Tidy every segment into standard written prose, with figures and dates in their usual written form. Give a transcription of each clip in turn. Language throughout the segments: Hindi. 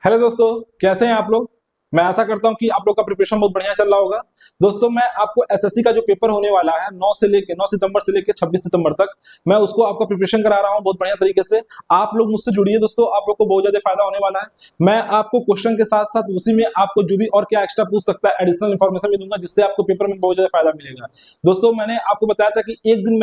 हेलो दोस्तों, कैसे हैं आप लोग। मैं आशा करता हूं कि आप लोग का प्रिपरेशन बहुत बढ़िया चल रहा होगा। दोस्तों, मैं आपको एसएससी का जो पेपर होने वाला है 9 सितंबर से लेके 26 सितंबर तक, मैं उसको आपका प्रिपरेशन करा रहा हूं बहुत बढ़िया तरीके से। आप लोग मुझसे जुड़िए दोस्तों, आप लोग को बहुत ज्यादा फायदा होने वाला है। मैं आपको क्वेश्चन के साथ साथ उसी में आपको जो भी और क्या एक्स्ट्रा पूछ सकता है एडिशनल इन्फॉर्मेशन भी दूंगा, जिससे आपको पेपर में बहुत ज्यादा फायदा मिलेगा। दोस्तों, मैंने आपको बताया था कि एक दिन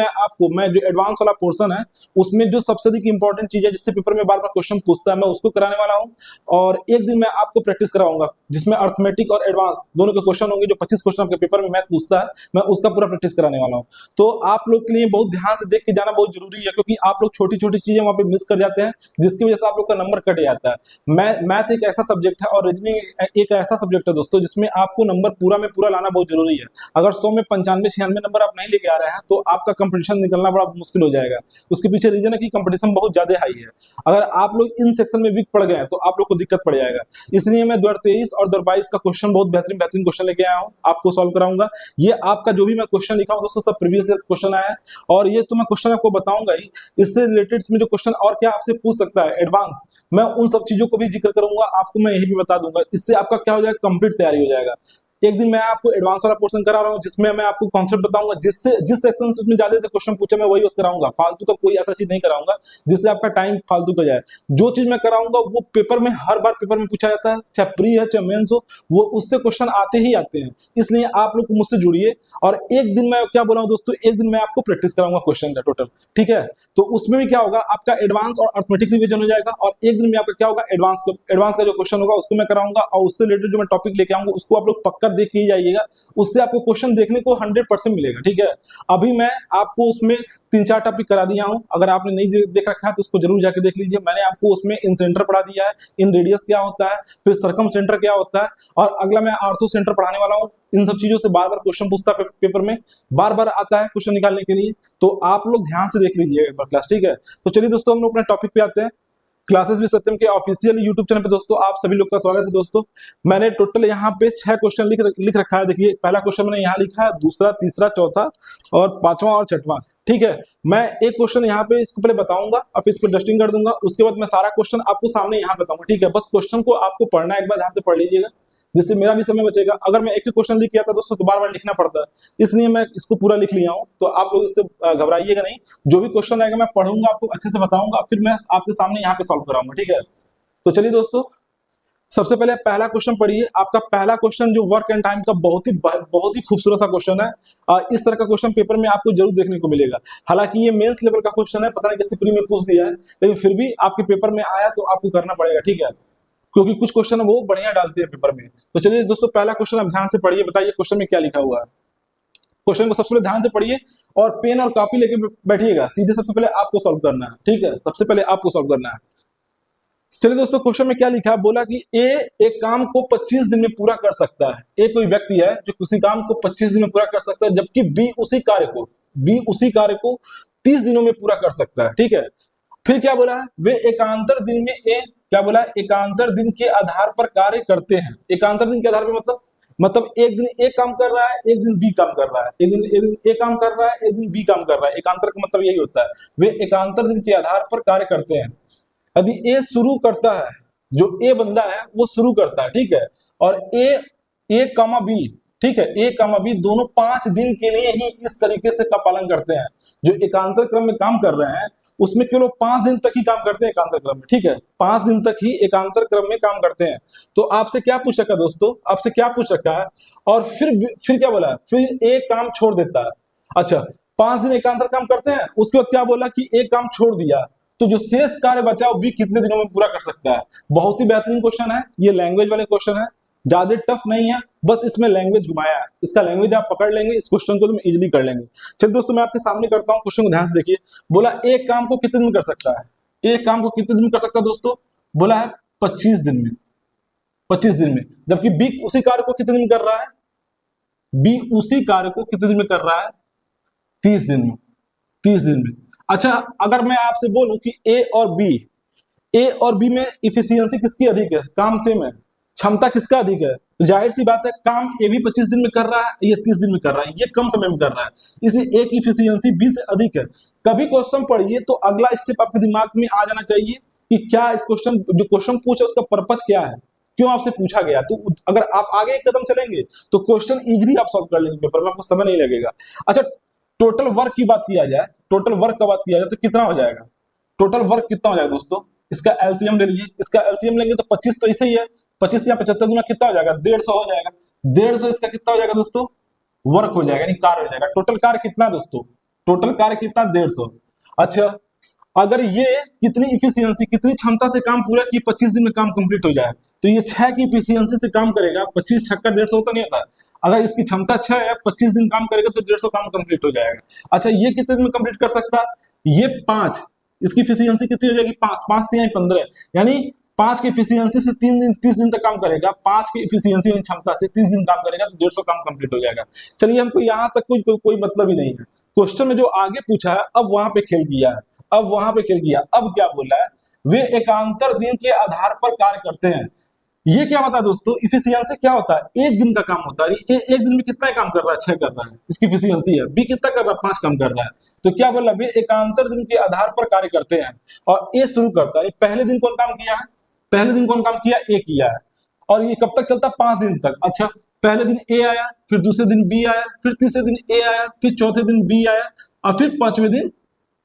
मैं जो एडवांस वाला पोर्सन है उसमें जो सबसे अधिक इंपॉर्टेंट चीज है जिससे पेपर में बार बार क्वेश्चन पूछता है, मैं उसको कराने वाला हूँ। और एक दिन मैं आपको प्रैक्टिस कराऊंगा जिसमें अर्थमेटिक और एडवांस दोनों के क्वेश्चन होंगे। जो 25 क्वेश्चन आपके पेपर में मैथ पूछता है, मैं उसका पूरा प्रैक्टिस कराने वाला हूं। तो आप लोग के लिए बहुत ध्यान से देख के जाना बहुत जरूरी है, क्योंकि आप लोग छोटी छोटी चीजें वहां पे मिस कर जाते हैं, जिसकी वजह से आप लोग का नंबर कट जाता है। मैथ एक ऐसा सब्जेक्ट है और रीजनिंग एक ऐसा सब्जेक्ट है दोस्तों, जिसमें आपको नंबर पूरा में पूरा लाना बहुत जरूरी है। अगर 100 में 95-96 नंबर आप नहीं लेके आ रहे हैं तो आपका कंपटीशन निकलना बड़ा मुश्किल हो जाएगा। उसके पीछे रीजन है कि कंपटीशन बहुत ज्यादा हाई है। अगर आप लोग इन सेक्शन में वीक पड़ गए तो आप लोग को दिक्कत पड़ जाएगा। इसलिए मैं 2023 और 2022 का क्वेश्चन बहुत बेहतरीन बेहतरीन क्वेश्चन लेके आया हूं, आपको सॉल्व कराऊंगा। ये आपका जो भी मैं क्वेश्चन लिखा हूं दोस्तों, सब प्रीवियस क्वेश्चन आया है। और ये तो मैं क्वेश्चन आपको बताऊंगा ही, इससे रिलेटेड में जो क्वेश्चन और क्या आपसे पूछ सकता है एडवांस, मैं उन सब चीजों को भी जिक्र करूंगा, आपको मैं यही भी बता दूंगा। इससे आपका क्या हो जाएगा, कंप्लीट तैयारी हो जाएगा। एक दिन मैं आपको एडवांस वाला पोर्शन करा रहा हूँ, जिसमें मैं आपको कॉन्सेप्ट बताऊंगा, जिससे जिस सेक्शन से उसमें ज्यादा क्वेश्चन पूछे मैं वही बस कराऊंगा। फालतू का कोई ऐसा चीज नहीं कराऊंगा जिससे आपका टाइम फालतू का जाए। जो चीज मैं कराऊंगा वो पेपर में हर बार पेपर में पूछा जाता है, चाहे प्री है चाहे मेंस हो, वो उससे क्वेश्चन आते ही आते हैं। इसलिए आप लोग मुझसे जुड़िए। और एक दिन मैं क्या बोला हूं दोस्तों, एक दिन मैं आपको प्रैक्टिस कराऊंगा क्वेश्चन का टोटल, ठीक है। तो उसमें भी क्या होगा, आपका एडवांस और अर्थमेटिक रिवीजन हो जाएगा। और एक दिन में आपका क्या होगा, एडवांस का जो क्वेश्चन होगा उसको मैं कराऊंगा, और उससे रिलेटेड जो मैं टॉपिक लेके आऊंगा उसको आप लोग पक्का देख के ही जाइएगा। उससे आपको क्वेश्चन देखने को 100% मिलेगा, ठीक है। अभी मैं आपको उसमें 3-4 टॉपिक करा दिया हूं, अगर आपने नहीं देख रखा है तो उसको जरूर जाके देख लीजिए। मैंने आपको उसमें इन सेंटर पढ़ा दिया है, इन रेडियस क्या होता है, फिर सरकम सेंटर क्या होता है, और अगला मैं आर्थो सेंटर पढ़ाने वाला हूं। इन सब चीजों से बार बार क्वेश्चन पूछता है पेपर में, बार बार आता है क्वेश्चन निकालने के लिए। तो आप लोग ध्यान से देख लीजिए एक बार क्लास, ठीक है। तो चलिए दोस्तों, हम लोग अपने टॉपिक पे आते हैं। क्लासेस विद सत्यम के ऑफिशियल यूट्यूब चैनल पे दोस्तों आप सभी लोग का स्वागत है। दोस्तों, मैंने टोटल यहाँ पे 6 क्वेश्चन लिख रखा है। देखिए, पहला क्वेश्चन मैंने यहाँ लिखा है, दूसरा, तीसरा, चौथा और पांचवा और छठवां, ठीक है। मैं एक क्वेश्चन यहाँ पे इसको पहले बताऊंगा, अब इस पर डस्टिंग कर दूंगा, उसके बाद मैं सारा क्वेश्चन आपको सामने यहाँ बताऊंगा, ठीक है। बस क्वेश्चन को आपको पढ़ना है, एक बार ध्यान से पढ़ लीजिएगा, जिससे मेरा भी समय बचेगा। अगर मैं एक ही क्वेश्चन लिख किया था दोस्तों तो बार बार लिखना पड़ता है, इसलिए मैं इसको पूरा लिख लिया हूँ। तो आप लोग इससे घबराइएगा नहीं, जो भी क्वेश्चन आएगा मैं पढ़ूंगा, आपको अच्छे से बताऊंगा, फिर मैं आपके सामने यहाँ पे सॉल्व कराऊंगा, ठीक है। तो चलिए दोस्तों, सबसे पहले पहला क्वेश्चन पढ़िए। आपका पहला क्वेश्चन जो वर्क एंड टाइम का बहुत ही खूबसूरत सा क्वेश्चन है। इस तरह का क्वेश्चन पेपर में आपको जरूर देखने को मिलेगा। हालांकि ये मेंस लेवल का क्वेश्चन है, पता नहीं कैसे प्री में पूछ दिया है, लेकिन फिर भी आपके पेपर में आया तो आपको करना पड़ेगा, ठीक है, क्योंकि कुछ क्वेश्चन वो बढ़िया डालते हैं पेपर में। तो चलिए दोस्तों, पहला क्वेश्चन आप ध्यान से पढ़िए, बताइए क्वेश्चन में क्या लिखा हुआ है। क्वेश्चन को सबसे पहले ध्यान से पढ़िए और पेन और कॉपी लेके बैठिएगा, सीधे सबसे पहले आपको सॉल्व करना है, ठीक है। सबसे पहले आपको सॉल्व करना है। चलिए दोस्तों, क्वेश्चन में क्या लिखा है, बोला कि ए एक काम को 25 दिन में पूरा कर सकता है। ए कोई व्यक्ति है जो किसी काम को 25 दिन में पूरा कर सकता है, जबकि बी उसी कार्य को 30 दिनों में पूरा कर सकता है, ठीक है। फिर क्या बोला है, वे एकांतर दिन में क्या बोला है, एकांतर दिन के आधार पर कार्य करते हैं। एकांतर दिन के आधार पर मतलब एक दिन ए काम कर रहा है, एक दिन बी काम कर रहा है, एक दिन ए काम कर रहा है, एक दिन बी काम कर रहा है। एकांतर का मतलब यही होता है, वे एकांतर दिन के आधार पर कार्य करते हैं। यदि ए शुरू करता है, जो ए बंदा है वो शुरू करता है, ठीक है, और ए कामा बी, ठीक है, ए कामा बी दोनों 5 दिन के लिए ही इस तरीके से का पालन करते हैं। जो एकांतर क्रम में काम कर रहे हैं उसमें केवल 5 दिन तक ही काम करते हैं एकांतर क्रम में, ठीक है, 5 दिन तक ही एकांतर क्रम में काम करते हैं। तो आपसे क्या पूछ रखा है दोस्तों, आपसे क्या पूछ रखा है, और फिर क्या बोला है, फिर एक काम छोड़ देता है। अच्छा, 5 दिन एकांतर काम करते हैं, उसके बाद क्या बोला कि एक काम छोड़ दिया, तो जो शेष कार्य बचा वो भी कितने दिनों में पूरा कर सकता है। बहुत ही बेहतरीन क्वेश्चन है, ये लैंग्वेज वाले क्वेश्चन है, ज्यादा टफ नहीं है, बस इसमें लैंग्वेज घुमाया है। इसका लैंग्वेज आप पकड़ लेंगे, इस क्वेश्चन को तुम इजीली कर लेंगे। चलिए दोस्तों, मैं आपके सामने करता हूं, क्वेश्चन को ध्यान से देखिए। बोला एक काम को कितने दिन कर सकता है, एक काम को कितने दिन कर सकता है दोस्तों, बोला है 25 दिन में, 25 दिन में, जबकि बी उसी कार्य को कितने दिन कर रहा है, बी उसी कार्य को कितने दिन में कर रहा है, 30 दिन में, 30 दिन में। अच्छा, अगर मैं आपसे बोलूं कि ए और बी में इफिशियंसी किसकी अधिक है, काम सेम है, क्षमता किसका अधिक है, तो जाहिर सी बात है काम ए भी 25 दिन में कर रहा है, ये 30 दिन में कर रहा है, ये कम समय में कर रहा है, इसलिए ए की इफिशियंसी बी से अधिक है। कभी क्वेश्चन पढ़िए तो अगला स्टेप आपके दिमाग में आ जाना चाहिए कि क्या इस क्वेश्चन जो क्वेश्चन पूछा उसका पर्पज क्या है, क्यों आपसे पूछा गया। तो अगर आप आगे एक कदम चलेंगे तो क्वेश्चन इजीली आप सॉल्व कर लेंगे पेपर में, आपको समय नहीं लगेगा। अच्छा, टोटल वर्क की बात किया जाए, टोटल वर्क का बात किया जाए तो कितना हो जाएगा, टोटल वर्क कितना हो जाएगा दोस्तों, इसका एलसीएम ले लीजिए, इसका एलसीएम लेंगे तो 25 तो इसे ही है, 25 या 75 गुना कितना हो जाएगा, 150 हो जाएगा। 150 इसका कितना हो जाएगा दोस्तों, वर्क हो जाएगा, यानी कार्य हो जाएगा। टोटल कार्य कितना दोस्तों, टोटल कार्य कितना, 150। अच्छा, अगर ये कितनी इफिशियंसी, कितनी क्षमता से काम पूरा की 25 दिन में काम कंप्लीट हो जाए, तो ये 6 की इफिशियंसी से काम करेगा। 25 छक्का 150 तो नहीं होता, अगर इसकी क्षमता 6 है, 25 दिन काम करेगा तो 150 काम कंप्लीट हो जाएगा। अच्छा, ये कितने दिन में कंप्लीट कर सकता है, ये 5, इसकी इफिशियंसी कितनी हो जाएगी, 5, 5 से यहाँ 15, यानी 5 की इफिशियंसी से 3 दिन 30 दिन तक काम करेगा, 5 की इफिशियंसी यानी क्षमता से 30 दिन काम करेगा तो 150 काम कंप्लीट हो जाएगा। चलिए, हमको यहाँ तक कोई मतलब ही नहीं है। क्वेश्चन में जो आगे पूछा है, अब वहां पे खेल किया है, अब वहां पे खेल किया, अब क्या बोला है, वे एकांतर दिन के आधार पर कार्य करते हैं। ये क्या होता है दोस्तों, इफिशियंसी क्या होता है, एक दिन का काम होता है। एक दिन में कितना काम कर रहा है, 6 कर रहा है, इसकी इफिशियंसी है। बी कितना कर रहा है, 5 काम कर रहा है। तो क्या बोला, वे एकांतर दिन के आधार पर कार्य करते हैं। और ए शुरू करता है, पहले दिन कौन काम किया है, पहले दिन कौन काम किया, ए किया है। और ये कब तक चलता, 5 दिन तक। अच्छा, पहले दिन ए आया, फिर दूसरे दिन बी आया, फिर तीसरे दिन ए आया, फिर चौथे दिन बी आया, और फिर 5वें दिन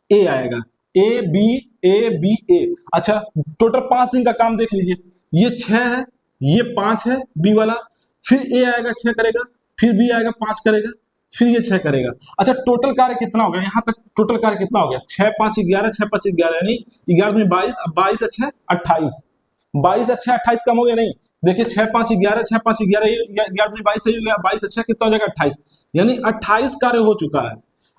ए आएगा, ए बी ए। अच्छा, टोटल 5 दिन का काम देख लीजिए, ये 6 है, ये 5 है बी वाला, फिर ए आएगा 6 करेगा, फिर बी आएगा 5 करेगा, फिर ये 6 करेगा। अच्छा, टोटल कार्य कितना हो गया, यहां तक टोटल कार्य कितना हो गया, 6 5 11, 6 5 11, यानी 11 में 22, अब 22 अच्छे 28, 22 अच्छे 28 कम हो गया नहीं, देखिए 6 5 11, 6 5 11, 11 में 22 सही हो गया, 22 अच्छा कितना हो जाएगा, 28, यानी 28 कार्य हो चुका है,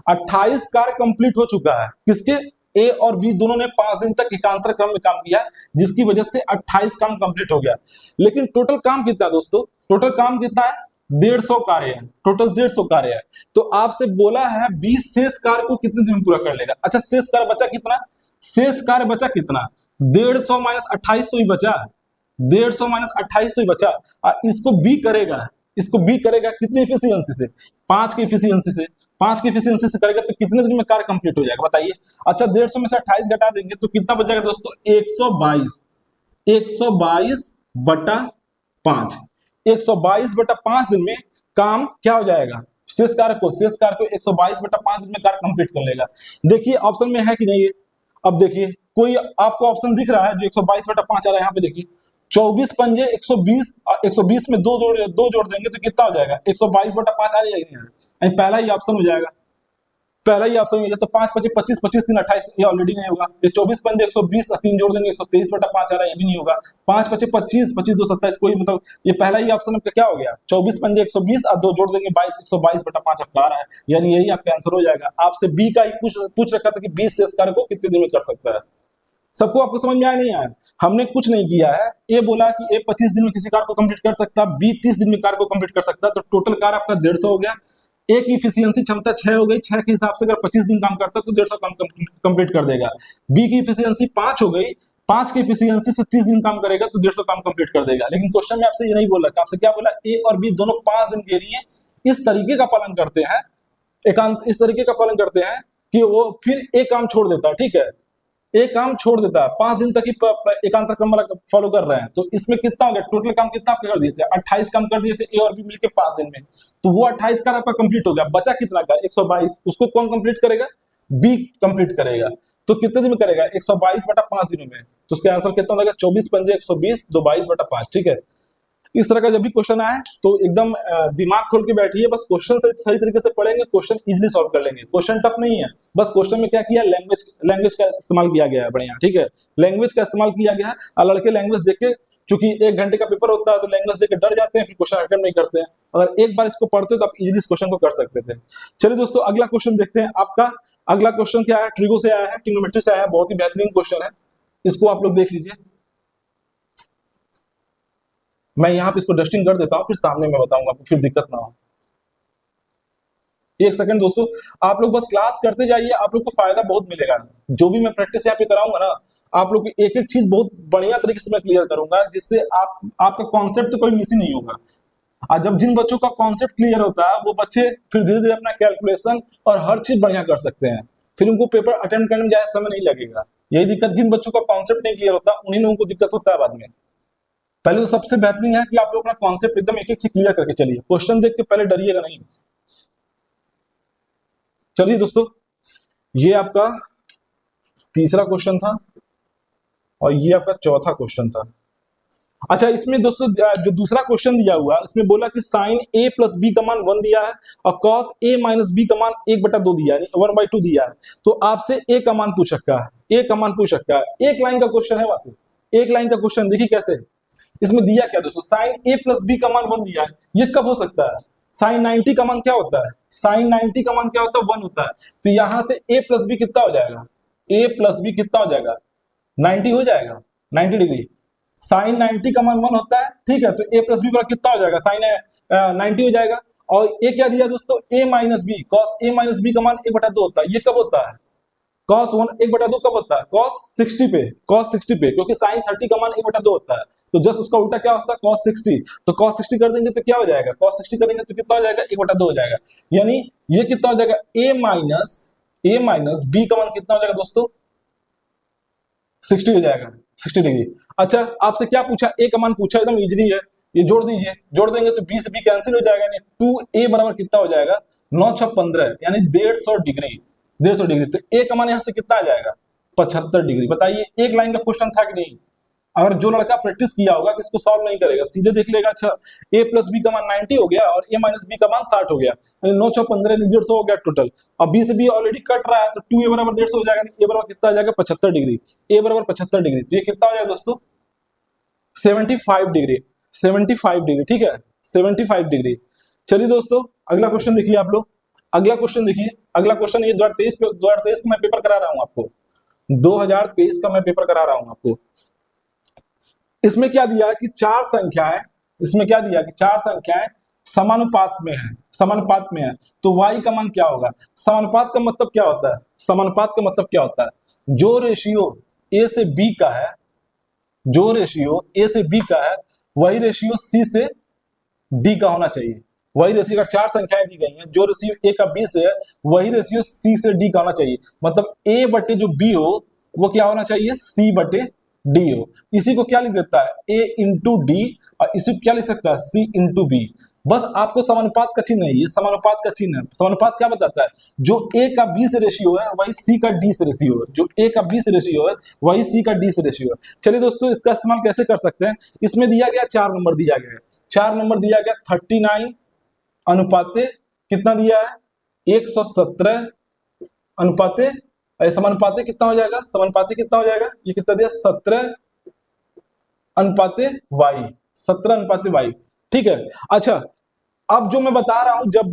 28 कार्य कंप्लीट हो चुका है। किसके, ए और बी दोनों ने 5 दिन तक एकांतर क्रम में काम किया, जिसकी वजह से 28 काम कंप्लीट हो गया। लेकिन टोटल काम कितना दोस्तों, टोटल काम कितना है, 150 कार्य है, टोटल 150 कार्य है। तो आपसे बोला है 20 शेष कार्य को कितने दिन में पूरा कर लेगा। अच्छा, शेष कार्य बचा कितना, शेष कार्य बचा कितना, 150 माइनस 28 तो ही बचा, 150 माइनस 28 तो ही बचा। इसको बी करेगा, इसको बी करेगा कितनी इफिशियंसी से, 5 की इफिशियंसी से, 5 की इफिशियंसी से करेगा तो कितने दिन में कार्य कंप्लीट हो जाएगा बताइए। अच्छा, 150 में से 28 घटा देंगे तो कितना बच जाएगा दोस्तों, 122, 122 बटा 5, 122 बटा 5 दिन में काम क्या हो जाएगा, शेष कार्य को 122 बटा 5 दिन में कार्य कंप्लीट कर लेगा। देखिए ऑप्शन में है कि नहीं, अब देखिए कोई आपको ऑप्शन दिख रहा है जो 122 बटा 5 आ रहा है, यहाँ पे देखिए 24 पंजे 120, 120 में दो जोड़ देंगे तो कितना हो जाएगा, 122 बटा 5 आ जाएगा, पहला ही ऑप्शन हो जाएगा, पहला ही ऑप्शन हो जाएगा। तो 5 5 25, 25 3 28, ये ऑलरेडी नहीं होगा। ये 24 पंजे 120, 3 जोड़ देंगे 123 बटा 5 आ रहा है, ये भी नहीं होगा। 5 5 25, 25 2 27, कोई मतलब ये पहला ही ऑप्शन आपका क्या हो गया, 24 पंजे 120 और 2 जोड़ देंगे 22, 122 बटा 5 आपका आ रहा है, यानी यही आपका आंसर हो जाएगा। आपसे बी का ही पूछ रखा था कि 20 शेष कार्य को कितने दिन में कर सकता है। सबको आपको समझ में आया नहीं आया, हमने कुछ नहीं किया है। ए बोला कि ए 25 दिन में किसी कार्य को कंप्लीट कर सकता, बी 30 दिन में कार्य को कंप्लीट कर सकता, तो टोटल कार्य आपका 150 हो गया। ए की इफिशियंसी क्षमता 6 हो गई, 6 के हिसाब से अगर 25 दिन काम करता तो 150 काम कंप्लीट कर देगा। बी की इफिशियंसी 5 हो गई, 5 की इफिशियंसी से 30 दिन काम करेगा तो 150 काम कंप्लीट कर देगा। लेकिन क्वेश्चन में आपसे ये नहीं बोला, आपसे क्या बोला, ए और बी दोनों 5 दिन के लिए इस तरीके का पालन करते हैं, एकांत इस तरीके का पालन करते हैं कि वो फिर एक काम छोड़ देता है, ठीक है, एक काम छोड़ देता है, 5 दिन तक ही एकांतर क्रम वाला फॉलो कर रहे हैं। तो इसमें कितना हो गया, टोटल काम कितना आपके कर दिए थे, 28 काम कर दिए थे ए और बी मिलके 5 दिन में, तो वो 28 का आपका कंप्लीट हो गया। बचा कितना का, 122, उसको कौन कंप्लीट करेगा, बी कंप्लीट करेगा। तो कितने दिन में करेगा, 122 बटा 5 दिनों में, तो उसका आंसर कितना होगा, 24 पंजे 120, 2 22 बटा 5, ठीक है। इस तरह का जब भी क्वेश्चन आए तो एकदम दिमाग खोल के बैठिए, बस क्वेश्चन से सही तरीके से पढ़ेंगे, क्वेश्चन इजीली सॉल्व कर लेंगे। क्वेश्चन टफ नहीं है, बस क्वेश्चन में क्या किया, लैंग्वेज का इस्तेमाल किया गया है, बढ़िया, ठीक है, लैंग्वेज का इस्तेमाल किया गया है। और लड़के लैंग्वेज देख के, चूंकि 1 घंटे का पेपर होता है तो लैंग्वेज देख के डर जाते हैं, फिर क्वेश्चन अटेम्प्ट नहीं करते हैं। अगर एक बार इसको पढ़ते तो आप इजीली इस क्वेश्चन को कर सकते थे। चलिए दोस्तों, अगला क्वेश्चन देखते हैं। आपका अगला क्वेश्चन क्या है, ट्रिगो से आया है, ट्रिग्नोमेट्री से आया है, बहुत ही बेहतरीन क्वेश्चन है, इसको आप लोग देख लीजिए। मैं यहाँ पे इसको डस्टिंग कर देता हूँ, फिर सामने में बताऊंगा आपको, फिर दिक्कत ना हो। एक सेकंड दोस्तों, आप लोग बस क्लास करते जाइए, आप लोग को फायदा बहुत मिलेगा। जो भी मैं प्रैक्टिस यहाँ पे कराऊंगा ना, आप लोग की एक एक चीज बहुत बढ़िया तरीके से मैं क्लियर करूंगा, जिससे आपका कॉन्सेप्ट तो कोई मिस ही नहीं होगा। और जब जिन बच्चों का कॉन्सेप्ट क्लियर होता है, वो बच्चे फिर धीरे धीरे अपना कैलकुलेशन और हर चीज बढ़िया कर सकते हैं, फिर उनको पेपर अटेम्प्ट करने में ज्यादा समय नहीं लगेगा। यही दिक्कत, जिन बच्चों का कॉन्सेप्ट नहीं क्लियर होता उन्हीं लोगों को दिक्कत होता है बाद में। पहले तो सबसे बेहतरीन है कि आप लोग अपना कॉन्सेप्ट एकदम एक एक चीज क्लियर करके चलिए, क्वेश्चन देख के पहले डरिएगा नहीं। चलिए दोस्तों, ये आपका तीसरा क्वेश्चन था और ये आपका चौथा क्वेश्चन था। अच्छा, इसमें दोस्तों जो दूसरा क्वेश्चन दिया हुआ है इसमें बोला कि साइन ए प्लस बी का मान 1 दिया है और कॉस ए माइनस बी का मान 1/2 दिया है, 1/2 दिया है। तो आपसे ए का मान पूछ सकता है, ए का मान पूछ सकता है। एक लाइन का क्वेश्चन है, वैसे एक लाइन का क्वेश्चन। देखिए कैसे इसमें दिया क्या दोस्तों, साइन ए प्लस बी का मान 1 दिया है। ये कब हो सकता है? साइन 90 का मान क्या होता है? साइन 90 का मान क्या होता है? 1 होता है। तो यहां से ए प्लस बी कितना हो जाएगा? ए प्लस बी कितना हो जाएगा? 90 हो जाएगा, 90 डिग्री। साइन 90 का मान 1 होता है, ठीक है। तो ए प्लस बी पर कितना हो जाएगा? साइन 90 हो जाएगा। और ए क्या दिया दोस्तों? ए minus B, cos A minus B का मान 1/2 होता है। ये कब होता है? कॉस 1/2 कब होता है? कॉस 60 पे, कॉस 60 पे, क्योंकि साइन 30 का मान 1/2 होता है। तो जस्ट उसका उल्टा क्या होता है? कॉस 60। तो कॉस 60 कर देंगे तो क्या हो जाएगा? कॉस 60 करेंगे तो कितना हो जाएगा? 1/2 हो जाएगा। यानी ये कितना हो जाएगा? ए माइनस बी का मान कितना हो जाएगा दोस्तों? 60 हो जाएगा, 60 डिग्री। अच्छा, आपसे क्या पूछा? ए का मान पूछा, एकदम इजी है, ये जोड़ दीजिए। जोड़ देंगे तो 20 बी कैंसिल हो जाएगा, यानी 2a बराबर कितना हो जाएगा? 9 6 15, यानी 150 डिग्री, 150 डिग्री। तो ए का मान यहां से कितना आ जाएगा? 75 डिग्री। बताइए, एक लाइन का क्वेश्चन था कि नहीं? अगर जो लड़का प्रैक्टिस किया होगा कि इसको सॉल्व नहीं करेगा, सीधे देख लेगा, अच्छा a प्लस बी का मान 90 हो गया और a माइनस बी का मान 60 हो गया, 9 6 15 150 हो गया टोटल। अब b से b ऑलरेडी कट रहा है, तो 2a बराबर 150 हो जाएगा, a बराबर कितना आ जाएगा? 75 डिग्री। a बराबर 75 डिग्री, तो ये कितना हो जाएगा दोस्तों? 75 डिग्री, 75 डिग्री, ठीक है, 75 डिग्री। चलिए दोस्तों, अगला क्वेश्चन देखिए आप लोग। अगला क्वेश्चन देखिए, अगला क्वेश्चन ये 2023 का मैं पेपर करा रहा हूं आपको, 2023 का मैं पेपर करा रहा हूं आपको। इसमें क्या दिया है कि चार संख्याएं, इसमें क्या दिया कि चार संख्याएं समानुपात में है, समानुपात में है। तो y का मान क्या होगा? समानुपात का मतलब क्या होता है? समानुपात का मतलब क्या होता है? जो रेशियो a से b का है, जो रेशियो a से b का है, वही रेशियो c से d का होना चाहिए। वही रेशियो, अगर चार संख्याएं दी गई हैं, जो रेशियो a का b से है, वही रेशियो c से d का होना चाहिए। मतलब a बटे जो b हो वो क्या होना चाहिए? c बटे d हो। इसी को क्या लिख देता है? a इंटू डी, और इसी को क्या लिख सकता है? c into b. बस आपको समानुपात का चिन्ह है, ये समानुपात का चिन्ह है। समानुपात क्या बताता है? जो a का b से रेशियो है वही c का d से रेशियो है, जो a का b से रेशियो है वही c का d से रेशियो है। चलिए दोस्तों, इसका इस्तेमाल कैसे कर सकते हैं? इसमें दिया गया 4 नंबर दिया गया है, 4 नंबर दिया गया, 39 अनुपाते कितना दिया है? 117 अनुपाते, समानुपाते कितना हो जाएगा? समानुपाते कितना हो जाएगा? ये कितना दिया? 17 अनुपाते y, 17 अनुपाते y, ठीक है। अच्छा, अब जो मैं बता रहा हूं, जब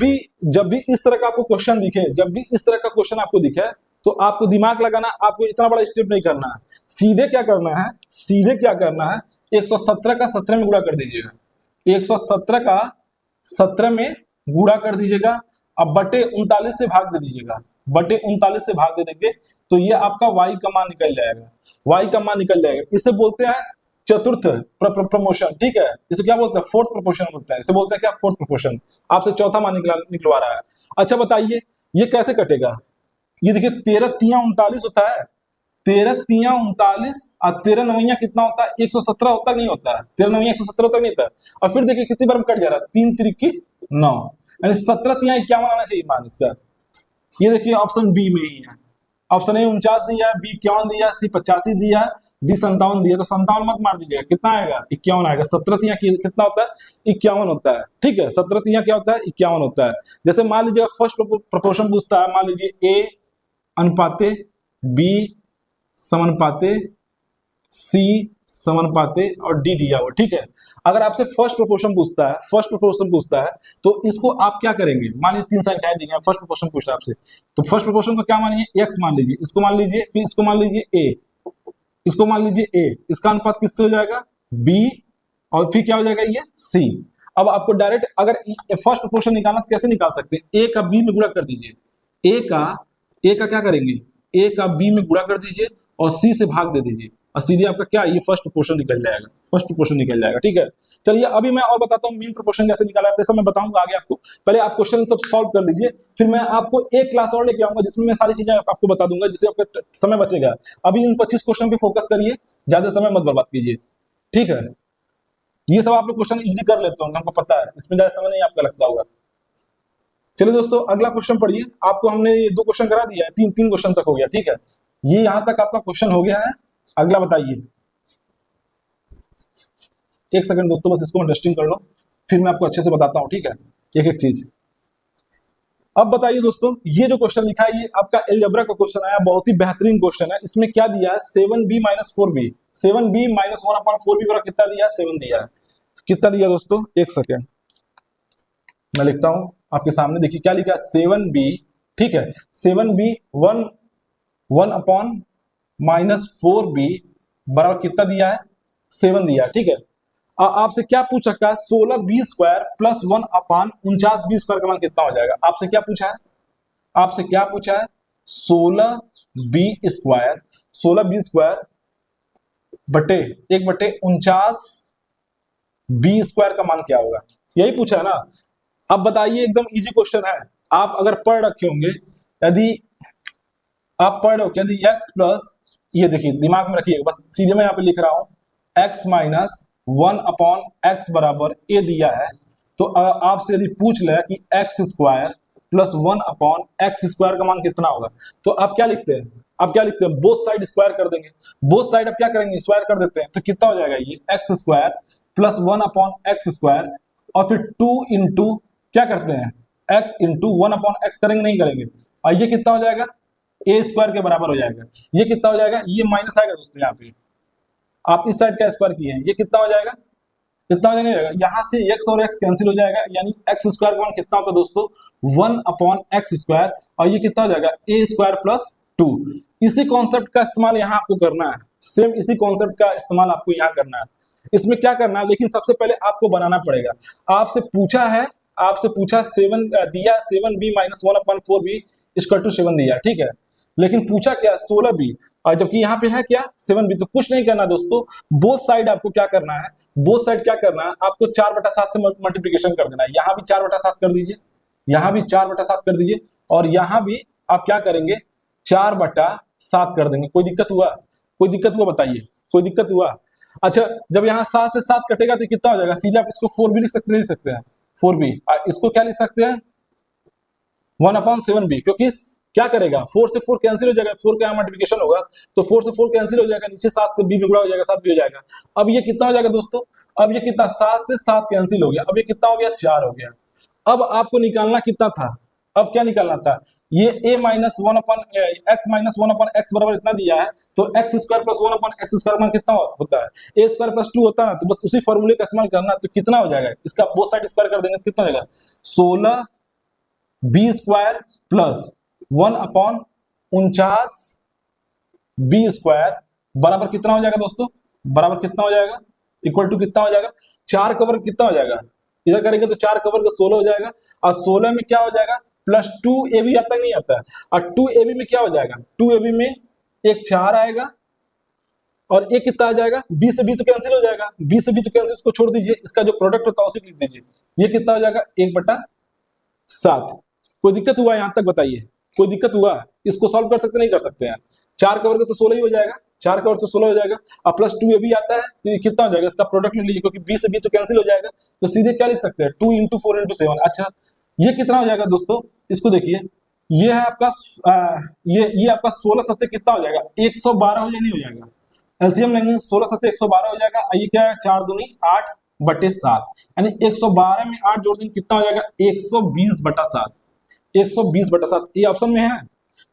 भी इस तरह का आपको क्वेश्चन दिखे, जब भी इस तरह का क्वेश्चन आपको दिखे, तो आपको दिमाग लगाना, आपको इतना बड़ा स्टेप नहीं करना है। सीधे क्या करना है? सीधे क्या करना है? 117 का 17 में गुणा कर दीजिएगा, 117 का 17 में गुणा कर दीजिएगा। अब बटे 39 से भाग दे दीजिएगा, बटे 39 से भाग दे देंगे तो ये आपका y का मान निकल जाएगा, y का मान निकल जाएगा। इसे बोलते हैं चतुर्थ प्रमोशन, ठीक है। इसे क्या बोलते हैं? फोर्थ प्रोपोर्शन बोलते हैं। इसे बोलते हैं क्या? Fourth proportion. आपसे चौथा मान निकलवा रहा है। अच्छा बताइए, ये कैसे कटेगा? ये देखिए, 13 तिया 39 होता है, 13 तिया 39 और 13 नवैया कितना होता है? 117 होता नहीं होता है? 13 नवैया 117 होता नहीं होता। और फिर देखिए कितनी बार कट जा रहा है? 3 त्रिकी 9, यानी 17 तिया 51 आना चाहिए मान इसका। ये देखिए ऑप्शन बी में ही है। ऑप्शन ए 49 दिया है, बी 51 दिया है, सी 85 दिया है, डी 57 दिया। तो 57 मत मार दीजिएगा, कितना आएगा? 51 आएगा। 17 तिया कितना होता है? 51 होता है, ठीक है। 17 तिया क्या होता है? 51 होता है। जैसे मान लीजिए फर्स्ट प्रोपोर्शन पूछता है, मान लीजिए ए अनुपाते बी समानुपाते सी समानुपाते और डी दिया हुआ, ठीक है। अगर आपसे फर्स्ट प्रोपोर्शन पूछता है, फर्स्ट प्रोपोर्शन पूछता है, तो इसको आप क्या करेंगे? मान लीजिए 3 संख्याएं दी गई, फर्स्ट प्रोपोर्शन पूछ रहा है आपसे, तो फर्स्ट प्रोपोर्शन को क्या मानिए? x मान लीजिए, इसको मान लीजिए, फिर इसको मान लीजिए a, इसको मान लीजिए a, इसका अनुपात किससे हो जाएगा? b, और फिर क्या हो जाएगा? ये c। अब आपको डायरेक्ट अगर फर्स्ट प्रोपोर्शन निकालना तो कैसे निकाल सकते हैं? a का b में गुणा कर दीजिए, a का क्या करेंगे? a का b में गुणा कर दीजिए और सी से भाग दे दीजिए और सीधे आपका क्या ये फर्स्ट प्रोपोर्शन निकल जाएगा, फर्स्ट प्रोपोर्शन निकल जाएगा। ठीक है, चलिए अभी मैं और बताता हूँ मीन प्रोपोर्शन कैसे निकाला जाता है, सब मैं बताऊंगा आगे आपको। पहले आप क्वेश्चन सब सॉल्व कर लीजिए, फिर मैं आपको एक क्लास और लेके आऊंगा जिसमें मैं सारी चीजें आपको बता दूंगा, जिससे आपका समय बचेगा। अभी इन 25 क्वेश्चन पे फोकस करिए, ज्यादा समय मत बर्बाद कीजिए। ठीक है, ये सब आप लोग क्वेश्चन इजीली कर लेते होंगे, हमको पता है, इसमें ज्यादा समय नहीं आपका लगता होगा। चलिए दोस्तों अगला क्वेश्चन पढ़िए। आपको हमने ये 2 क्वेश्चन करा दिया है, 3 क्वेश्चन तक हो गया। ठीक है, ये यहां तक आपका क्वेश्चन हो गया है। अगला बताइए। एक सेकंड दोस्तों, बस इसको मैं डस्टिंग कर लो, फिर मैं आपको अच्छे से बताता हूं। ठीक है, एक एक चीज। अब बताइए दोस्तों, ये जो क्वेश्चन लिखा है ये आपका अलजेब्रा का क्वेश्चन आया, बहुत ही बेहतरीन क्वेश्चन है। इसमें क्या दिया है 7b - 4b, 7b - 1/4b बराबर कितना दिया है 7 दिया है। कितना दिया दोस्तों, एक सेकेंड मैं लिखता हूं आपके सामने। देखिए क्या लिखा है 7b। ठीक है, 7b 1/4b बराबर कितना दिया है 7 दिया है। ठीक है, आपसे क्या पूछ सकता है 16b square plus 1/49b square का मान कितना हो जाएगा। आपसे क्या पूछा है, आपसे क्या पूछा है 16b स्क्वायर, 16b स्क्वायर बटे 1/49b स्क्वायर का मान क्या होगा, यही पूछा है ना। अब बताइए, एकदम इजी क्वेश्चन है। आप अगर पढ़ रखे होंगे, यदि आप पढ़ रहे हो यदि x प्लस, ये देखिए दिमाग में रखिएगा, बस सीधे मैं यहाँ पे लिख रहा हूं x माइनस 1/x बराबर a दिया है, तो आपसे यदि पूछ ले कि x square plus 1/x square का मान कितना होगा, तो आप क्या लिखते हैं, आप क्या लिखते हैं बोथ साइड स्क्वायर कर देंगे। बोथ साइड आप क्या करेंगे स्क्वायर कर देते हैं, तो कितना हो जाएगा ये x square plus 1/x square, और फिर 2 इंटू क्या करते हैं x इंटू 1/x करेंगे, नहीं करेंगे, और ये कितना हो जाएगा a स्क्वायर के बराबर हो जाएगा। ये कितना हो जाएगा, ये माइनस आएगा दोस्तों, यहाँ पे आप इस साइड का स्क्वायर किए हैं, ये कितना हो जाएगा, कितना हो जाएगा, यहाँ से x और x कैंसिल हो जाएगा, यानी x स्क्वायर का मान कितना होता है दोस्तों 1/x स्क्वायर, और ये कितना हो जाएगा a स्क्वायर प्लस 2। इसी कॉन्सेप्ट का इस्तेमाल यहाँ आपको करना है, सेम इसी कॉन्सेप्ट का इस्तेमाल आपको यहाँ करना है। इसमें क्या करना है, लेकिन सबसे पहले आपको बनाना पड़ेगा। आपसे पूछा है, आपसे पूछा 7 दिया 7b - 1/4b इक्वल टू 7 दिया। ठीक है, लेकिन पूछा क्या 16b, और जबकि यहाँ पे है क्या 7b, तो कुछ नहीं करना दोस्तों, बोथ साइड आपको क्या करना है, बोथ साइड क्या करना है, आपको 4/7 से मल्टीप्लीकेशन कर देना है। यहाँ भी 4/7 कर दीजिए, यहाँ भी 4/7 कर दीजिए, और यहाँ भी आप क्या करेंगे 4/7 कर देंगे। कोई दिक्कत हुआ, कोई दिक्कत हुआ बताइए, कोई दिक्कत हुआ। अच्छा, जब यहाँ 7 से 7 कटेगा तो कितना हो जाएगा, सीधे आप इसको 4 भी लिख सकते हैं 4b, इसको क्या लिख सकते हैं 1/7b, क्योंकि क्या करेगा 4 से 4 कैंसिल हो जाएगा, 4 का यहाँ मल्टीप्लिकेशन होगा तो 4 से 4 कैंसिल हो जाएगा, नीचे 7 का b भी गुणा हो जाएगा, 7 भी हो जाएगा। अब ये कितना हो जाएगा दोस्तों, अब ये कितना 7 से 7 कैंसिल हो गया, अब ये कितना हो गया 4 हो गया। अब आपको निकालना कितना था, अब क्या निकालना था, ये a - 1/x - 1/x बराबर इतना दिया है, तो x square plus 1/x square मान कितना होता है a स्क्वायर प्लस 2 होता है ना, तो बस उसी फॉर्मूले का इस्तेमाल करना। तो कितना हो जाएगा, इसका बोथ साइड स्क्वायर कर देंगे तो कितना हो जाएगा 16b square plus 1/49b square बराबर कितना हो जाएगा दोस्तों, बराबर कितना हो जाएगा, इक्वल टू कितना हो जाएगा 4 कवर कितना हो जाएगा, इधर करेंगे तो 4 कवर का 16 हो जाएगा, और 16 में क्या हो जाएगा प्लस 2ab आता नहीं आता है, और 2ab में क्या हो जाएगा 2ab में एक 4 आएगा, और एक कितना आ जाएगा b से b तो कैंसिल हो जाएगा, b से b तो कैंसिल, इसको छोड़ दीजिए, इसका जो प्रोडक्ट होता है उसे लिख दीजिए, ये कितना हो जाएगा 1/7। कोई दिक्कत हुआ यहाँ तक बताइए, कोई दिक्कत हुआ, इसको सॉल्व कर सकते नहीं कर सकते हैं, 4 कवर का तो 16 ही हो जाएगा, 4 कवर तो 16 हो जाएगा, और प्लस 2ab आता है तो ये कितना हो जाएगा, इसका प्रोडक्ट ले लीजिए, क्योंकि b से b तो कैंसिल हो जाएगा, तो सीधे क्या लिख सकते हैं 2 × 4 × 7। अच्छा, ये कितना हो जाएगा दोस्तों, इसको देखिए, ये है आपका ये आपका 16 7 कितना हो जाएगा 112 हो जाए, नहीं हो जाएगा, एलसीएम लेंगे 16 7 112 हो जाएगा, ये क्या है 4 दूनी 8/7, यानी 112 में 8 जोड़ देंगे कितना हो जाएगा 120/7, 120/7 ये ऑप्शन में है,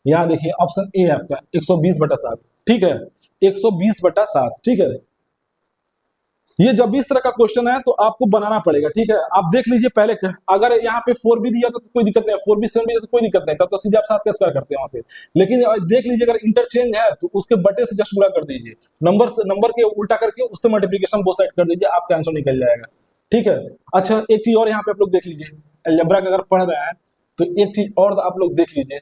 यहाँ देखिए ऑप्शन ए है आपका 120/7। ठीक है, 120/7। ठीक है, ये जब भी इस तरह का क्वेश्चन है तो आपको बनाना पड़ेगा। ठीक है, आप देख लीजिए पहले, अगर यहाँ पे 4b दिया तो कोई दिक्कत नहीं, 4b 7b दिया तो कोई दिक्कत नहीं, तब तो सीधे आप 7 का स्क्वायर करते हैं वहां पे। लेकिन देख लीजिए अगर इंटरचेंज है तो उसके बटे से जस्ट गुणा कर दीजिए, नंबर के उल्टा करके उससे मल्टीप्लिकेशन बोथ साइड कर दीजिए, आपका आंसर निकल जाएगा। ठीक है, अच्छा एक चीज और यहाँ पे आप लोग देख लीजिए, अलजेब्रा का अगर पढ़ रहे हैं तो एक चीज और आप लोग देख लीजिए,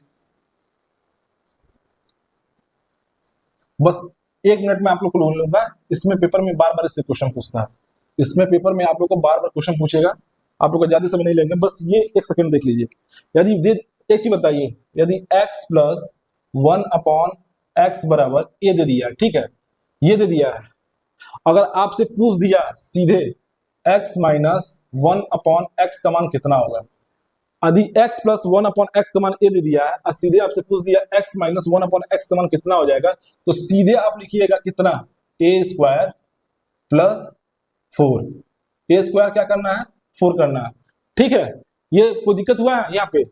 बस 1 मिनट में आप लोग को बोल लूंगा। इसमें पेपर में बार बार इससे क्वेश्चन पूछता है, इसमें पेपर में आप लोग को बार बार क्वेश्चन पूछेगा, आप लोग को ज्यादा समय नहीं लेंगे, बस ये 1 सेकंड देख लीजिए। यदि एक चीज बताइए, यदि x प्लस 1/x बराबर ए दे दिया, ठीक है, ये दे दिया है, अगर आपसे पूछ दिया सीधे x माइनस 1/x का मान कितना होगा, यदि x प्लस 1/x का मान ए दे दिया है और सीधे आपसे पूछ दिया x माइनस 1/x का मान कितना हो जाएगा, तो सीधे आप लिखिएगा कितना, ए स्क्वायर प्लस 4। ए स्क्वायर क्या करना है, 4 करना है, ठीक है। ये कोई दिक्कत हुआ है, यहाँ पे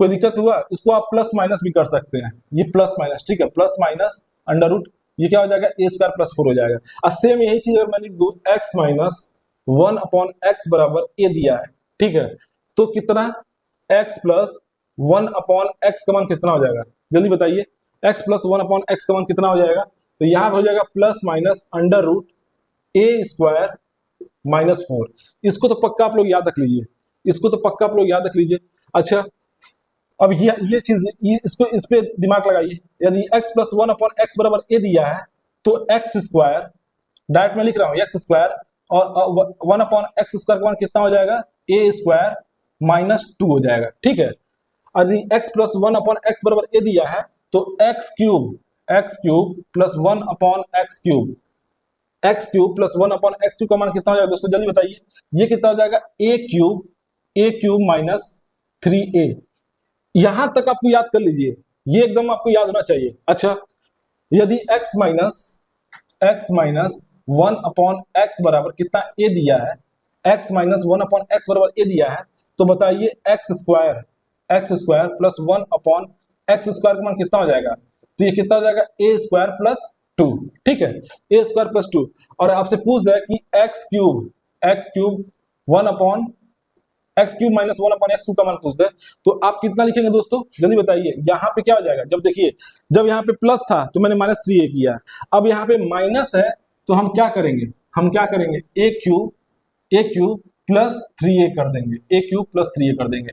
कोई दिक्कत हुआ, इसको आप प्लस माइनस भी कर सकते हैं, ये प्लस माइनस, ठीक है, प्लस माइनस अंडर रूट, ये क्या हो जाएगा, ए स्क्वायर प्लस 4 हो जाएगा। और सेम यही चीज अगर मैं लिख दूं x माइनस 1/x बराबर ए दिया है, ठीक है, तो कितना, x प्लस 1/x का मान कितना हो जाएगा, जल्दी बताइए, x प्लस 1/x का मान कितना हो जाएगा, तो यहाँ हो जाएगा प्लस माइनस अंडर रूट ए स्क्वायर माइनस 4। इसको तो पक्का आप लोग याद रख लीजिए, इसको तो पक्का आप लोग याद रख लीजिए। अच्छा, अब ये चीज, इसको इस पे दिमाग लगाइए, यदि x प्लस 1/x बराबर ए दिया है, तो एक्स स्क्वायर, डायरेक्ट मैं लिख रहा हूँ x स्क्वायर और 1/x स्क्वायर का मान कितना हो जाएगा, ए स्क्वायर माइनस 2 हो जाएगा, ठीक है। यदि x प्लस 1/x बराबर ए दिया है, तो x cube plus 1/x cube, x cube plus 1/x cube का मान कितना हो जाएगा दोस्तों, जल्दी बताइए, ये कितना हो जाएगा, ए क्यूब माइनस 3a। यहां तक आपको याद कर लीजिए, ये एकदम आपको याद होना चाहिए। अच्छा, यदि x माइनस 1/x बराबर कितना a दिया है, x माइनस 1/x बराबर a दिया है, तो बताइए x square plus 1/x square का मान कितना हो जाएगा, तो ये कितना हो जाएगा, a स्क्वायर प्लस 2, ठीक है, a स्क्वायर प्लस 2। और आपसे पूछ दे कि x cube 1/x cube minus 1/x cube का मान पूछ दे, तो आप कितना लिखेंगे दोस्तों, जल्दी बताइए। यहाँ पे क्या हो जाएगा, जब देखिए, जब यहाँ पे प्लस था तो मैंने माइनस 3a किया, अब यहाँ पे माइनस है, तो हम क्या करेंगे, a क्यूब प्लस 3a कर देंगे, a क्यूब प्लस 3a कर देंगे।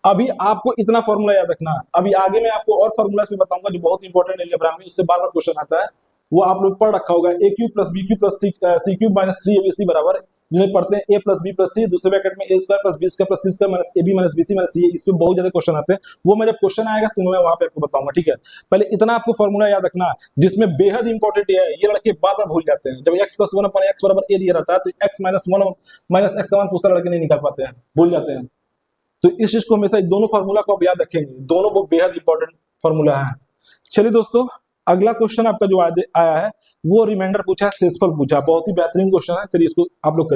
अभी आपको इतना फॉर्मूला याद रखना है, अभी आगे मैं आपको और फॉर्मूला भी बताऊंगा जो बहुत इंपॉर्टेंट है अलजेब्रा में, उससे बार बार क्वेश्चन आता है, वो आप लोग पढ़ रखा होगा, a cube plus b cube plus c cube minus 3abc बराबर, जिन्हें पढ़ते हैं a plus b plus c, दूसरे ब्रैकेट में a square plus b square plus c square minus ab minus bc minus ca। इस पे बहुत ज्यादा क्वेश्चन आते हैं, वो मैं जब क्वेश्चन आएगा तो मैं वहां पे आपको बताऊंगा, ठीक है। पहले इतना आपको फॉर्मूला याद रखना, जिसमें बेहद इंपॉर्टेंट है, ये लड़के बार बार भूल जाते हैं। जब x प्लस 1/x बराबर a दिया रहता है, तो x माइनस 1 माइनस x का मान पूछता, लड़के नहीं निकाल पाते हैं, भूल जाते हैं। तो इस चीज को हमेशा, दोनों फार्मूला को आप याद रखेंगे, दोनों वो बेहद इंपॉर्टेंट फार्मूला है। चलिए दोस्तों, अगला क्वेश्चन आपका जो आया है, वो रिमाइंडर पूछा है, शेषफल पूछा, बहुत ही बेहतरीन क्वेश्चन है। चलिए इसको आप लोग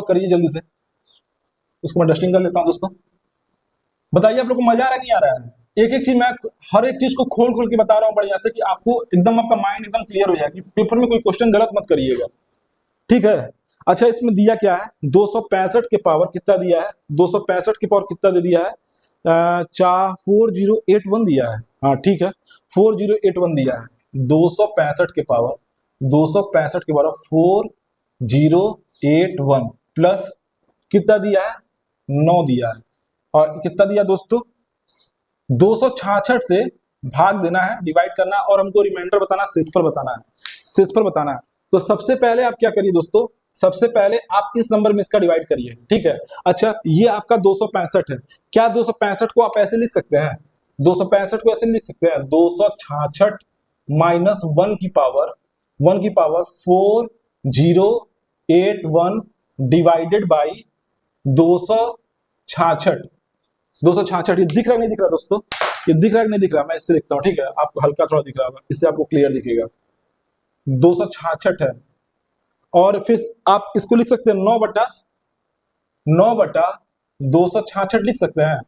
करिए, जल्दी से, इसको मैं डस्टिंग कर लेता हूं दोस्तों। बताइए आप लोग को मजा आ रहा है, नहीं आ रहा है, एक एक चीज मैं, हर एक चीज को खोल के बता रहा हूँ बढ़िया से, कि आपको एकदम, आपका माइंड एकदम क्लियर हो जाए कि पेपर में कोई क्वेश्चन गलत मत करिएगा, ठीक है। अच्छा, इसमें दिया क्या है, 265 के पावर कितना दिया है, 265 के पावर कितना दे दिया है, 4081 दिया है, हाँ ठीक है, 4081 दिया है। 265 के पावर 4081 प्लस कितना दिया है, 9 दिया है, और कितना दिया दोस्तों, 266 से भाग देना है, डिवाइड करना है, और हमको रिमाइंडर बताना, शेषफल बताना है। तो सबसे पहले आप क्या करिए दोस्तों, सबसे पहले आप इस नंबर में इसका डिवाइड करिए, ठीक है। अच्छा, ये आपका 265 है, क्या 265 को आप ऐसे लिख सकते हैं, 265 को ऐसे लिख सकते हैं, 266 माइनस 1 की पावर 4081 डिवाइडेड बाई 266। ये दिख रहा नहीं दिख रहा दोस्तों, ये दिख रहा नहीं दिख रहा, मैं इससे लिखता हूँ, ठीक है, आपको हल्का थोड़ा दिख रहा होगा, इससे आपको क्लियर दिखेगा, 266 है। और फिर आप इसको लिख सकते हैं 9/266 लिख सकते हैं,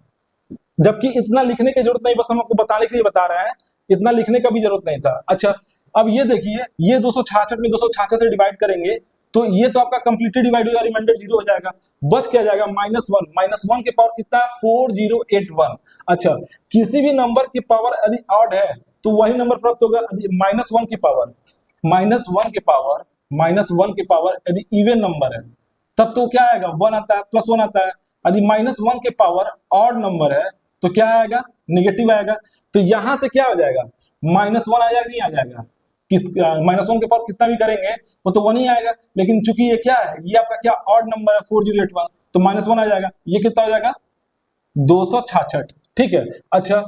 जबकि इतना लिखने की जरूरत नहीं, बस हम आपको बताने के लिए बता रहे हैं, इतना लिखने का भी जरूरत नहीं था। अच्छा, अब ये देखिए, ये 266 में 266 से डिवाइड करेंगे, तो ये तो आपका कंप्लीटली डिवाइड होगा, रिमाइंडर 0 हो जाएगा, बच क्या जाएगा, -1 के पावर कितना है, 4081। अच्छा, किसी भी नंबर की पावर यदि ऑड है तो वही नंबर प्राप्त होगा, -1 की पावर यदि इवन नंबर है तब तो क्या आएगा, 1 आता है, +1 आता है। यदि -1 के पावर ऑड नंबर है तो क्या आएगा, निगेटिव आएगा। तो यहां से क्या हो जाएगा, -1 आ जाएगा, नहीं आ जाएगा, -1 के पावर कितना भी करेंगे वो तो 1 ही आएगा। लेकिन चूंकि ये क्या है, ये आपका क्या ऑड नंबर है 4081, तो -1 आ जाएगा। ये कितना हो जाएगा, 266, ठीक है। अच्छा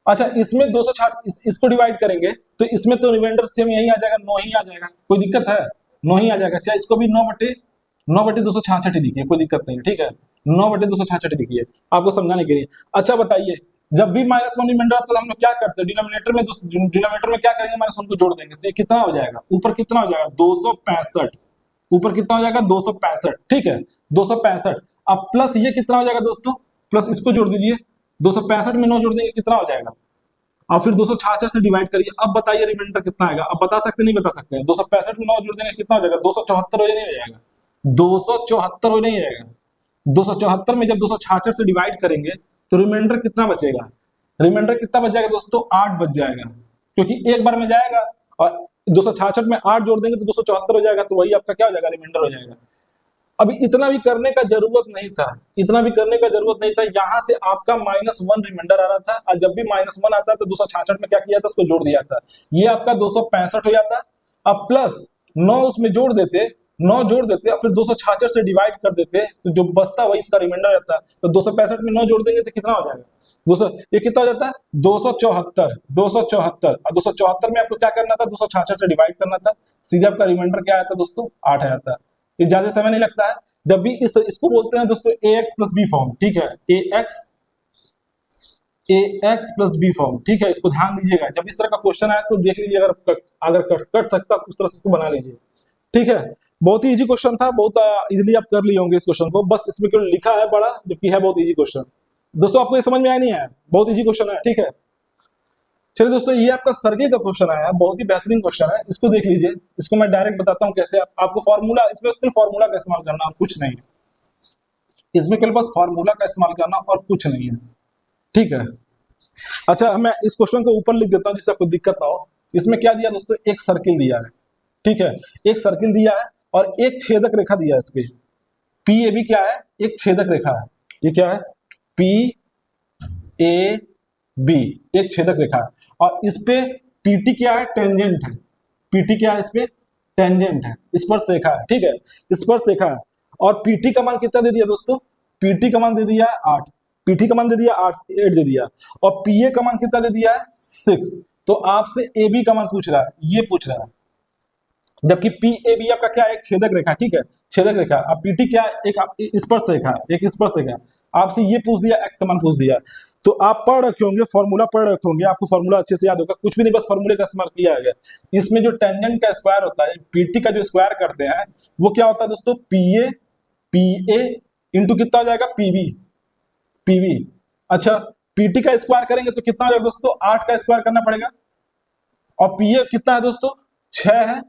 अच्छा, इसमें 266 इसको डिवाइड करेंगे तो इसमें तो रिमाइंडर सेम यही आ जाएगा, 9 ही आ जाएगा। कोई दिक्कत है, 9 ही आ जाएगा। चाहे इसको भी 9/266 ही लिखिए, कोई दिक्कत नहीं है, ठीक है। 9/266 लिखिए आपको समझाने के लिए। अच्छा बताइए, जब भी -1 रिमाइंडर आता है तो हम लोग क्या करते हैं, डिनोमिनेटर में क्या करेंगे, -1 को जोड़ देंगे। तो ये कितना हो जाएगा, ऊपर कितना हो जाएगा, 265, ऊपर कितना हो जाएगा 265, ठीक है 265। अब प्लस ये कितना हो जाएगा दोस्तों, प्लस इसको जोड़ दीजिए, 265 में 9 जोड़ देंगे कितना हो जाएगा, और फिर 266 से डिवाइड करिए। अब बताइए रिमाइंडर कितना आएगा, अब बता सकते नहीं बता सकते, 265 में 9 जोड़ देंगे कितना हो जाएगा, 274 हो नहीं हो जाएगा, 274 हो नहीं जाएगा। 274 में जब 266 से डिवाइड करेंगे तो रिमाइंडर कितना बचेगा, रिमाइंडर कितना बच जाएगा दोस्तों, 8 बच जाएगा, क्योंकि एक बार में जाएगा और 266 में 8 जोड़ देंगे तो 274 हो जाएगा, तो वही आपका क्या हो जाएगा, रिमाइंडर हो जाएगा। अभी इतना भी करने का जरूरत नहीं था, इतना भी करने का जरूरत नहीं था। यहां से आपका -1 रिमाइंडर आ रहा था, और जब भी -1 आता तो 266 में क्या किया था, उसको जोड़ दिया था, ये आपका 265 हो जाता। अब प्लस 9 उसमें जोड़ देते, 9 जोड़ देते और फिर 266 से डिवाइड कर देते, तो जो बचता वही इसका रिमाइंडर रहता। तो 265 में 9 जोड़ देंगे तो कितना हो जाएगा, 200, ये कितना हो जाता है 274, 274। और 274 में आपको क्या करना था, 266 से डिवाइड करना था, सीधे आपका रिमाइंडर क्या आया था दोस्तों, 8 आया था। ये ज्यादा समय नहीं लगता है। जब भी इसको बोलते हैं दोस्तों ax प्लस बी फॉर्म, ठीक है, ax प्लस बी फॉर्म, ठीक है। इसको ध्यान दीजिएगा, जब इस तरह का क्वेश्चन आए तो देख लीजिए, अगर कट सकता उस तरह से इसको बना लीजिए, ठीक है। बहुत ही इजी क्वेश्चन था, बहुत इजीली आप कर लिए होंगे इस क्वेश्चन को, बस इसमें केवल लिखा है बड़ा, जबकि है बहुत इजी क्वेश्चन। दोस्तों आपको ये समझ में आया नहीं आया, बहुत इजी क्वेश्चन है, ठीक है। चलिए दोस्तों, ये आपका सर्किल का क्वेश्चन आया है, बहुत ही बेहतरीन क्वेश्चन है, इसको देख लीजिए। इसको मैं डायरेक्ट बताता हूँ कैसे आपको फॉर्मूला, इसमें सिर्फ फॉर्मूला का इस्तेमाल करना और कुछ नहीं है, इसमें केवल बस फॉर्मूला का इस्तेमाल करना और कुछ नहीं है, ठीक है। अच्छा, मैं इस क्वेश्चन को ऊपर लिख देता हूँ जिससे आपको दिक्कत ना हो। इसमें क्या दिया दोस्तों, एक सर्किल दिया है, ठीक है, एक सर्किल दिया है और एक छेदक रेखा दिया है। इस पे पी ए बी क्या है, एक छेदक रेखा है, ये क्या है, पी ए बी, एक छेदक रेखा है। और इस पे पीटी क्या है, टेंजेंट है, पीटी क्या है, इस पे टेंजेंट है, स्पर्श रेखा है, ठीक है, स्पर्श रेखा है। और पीटी का मान कितना दे दिया दोस्तों, पीटी का मान दे दिया 8, पीटी का मान दे दिया 8 दे दिया, और पीए का मान कितना दे दिया है 6। तो आपसे ए बी का मान पूछ रहा है, ये पूछ रहा है, जबकि पी ए बी आपका क्या है, एक छेदक रेखा, ठीक है, छेदक रेखा। अब पीटी क्या है, एक स्पर्श रेखा, एक स्पर्श रेखा। आपसे ये पूछ दिया, एक्स का मान पूछ दिया, तो आप पढ़ रखे होंगे, फॉर्मूला पढ़ रखे होंगे, आपको फॉर्मूला अच्छे से याद होगा, कुछ भी नहीं, बस फॉर्मूले का इस्तेमाल किया है। इसमें जो टेंजेंट का स्क्वायर होता है, पीटी का जो स्क्वायर करते हैं वो क्या होता है दोस्तों, पीए इंटू कितना हो जाएगा, पीवी। अच्छा, पीटी का स्क्वायर करेंगे तो कितना हो जाएगा दोस्तों, 8 का स्क्वायर करना पड़ेगा, और पीए कितना है दोस्तों, 6 है,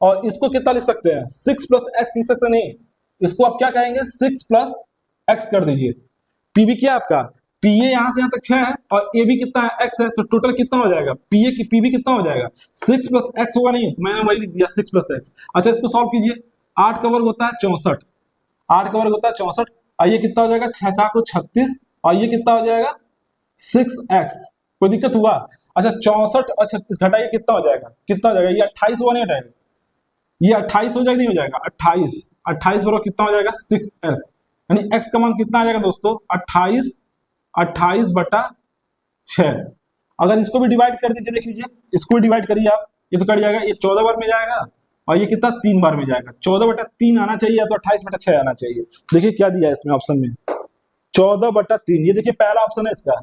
और इसको कितना लिख सकते हैं, 6 प्लस एक्स लिख सकते नहीं, इसको आप क्या कहेंगे, 6 प्लस एक्स कर दीजिए। पीवी क्या आपका, पीए यहां से यहां तक 6 है, और ए बी कितना है, एक्स है, तो टोटल कितना हो जाएगा, पीए की पीवी कितना हो जाएगा, 6 प्लस एक्स होगा, नहीं तो मैंने वही लिख दिया 6 प्लस एक्स। अच्छा, इसको सॉल्व कीजिए, 8 का वर्ग होता है 64, 8 का वर्ग होता है 64, और ये कितना हो जाएगा, 6 4 को 36, और ये कितना हो जाएगा 6x। कोई दिक्कत हुआ, अच्छा 64 और 36 घटाइए, कितना हो जाएगा, कितना हो जाएगा, ये 28 हुआ नहीं हटाएगा, ये 28 हो जाएगा, नहीं हो जाएगा 28, 28 बराबर कितना हो जाएगा 6s, यानी x का मान कितना आ जाएगा दोस्तों, 28 बटा 6। अगर इसको भी डिवाइड कर दीजिए, देख लीजिए, इसको भी डिवाइड करिए आप, ये तो कट जाएगा, ये 14 बार में जाएगा, और ये कितना 3 बार में जाएगा, 14/3 आना चाहिए, या तो 28/6 आना चाहिए। देखिए क्या दिया है इसमें ऑप्शन में, 14/3, ये देखिए पहला ऑप्शन है इसका,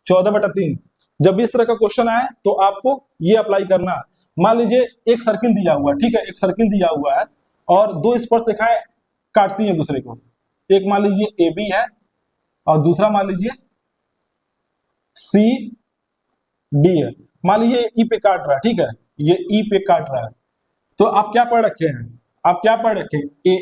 14/3। जब भी इस तरह का क्वेश्चन आए तो आपको ये अप्लाई करना। मान लीजिए एक सर्किल दिया हुआ है, ठीक है, एक सर्किल दिया हुआ है और दो स्पर्श रेखाएं काटती हैं दूसरे को, एक मान लीजिए ए बी है और दूसरा मान लीजिए सी डी है। मान लीजिए ई पे काट रहा है, ठीक है, ये ई पे काट रहा है, तो आप क्या पढ़ रखे हैं, आप क्या पढ़ रखे हैं, ए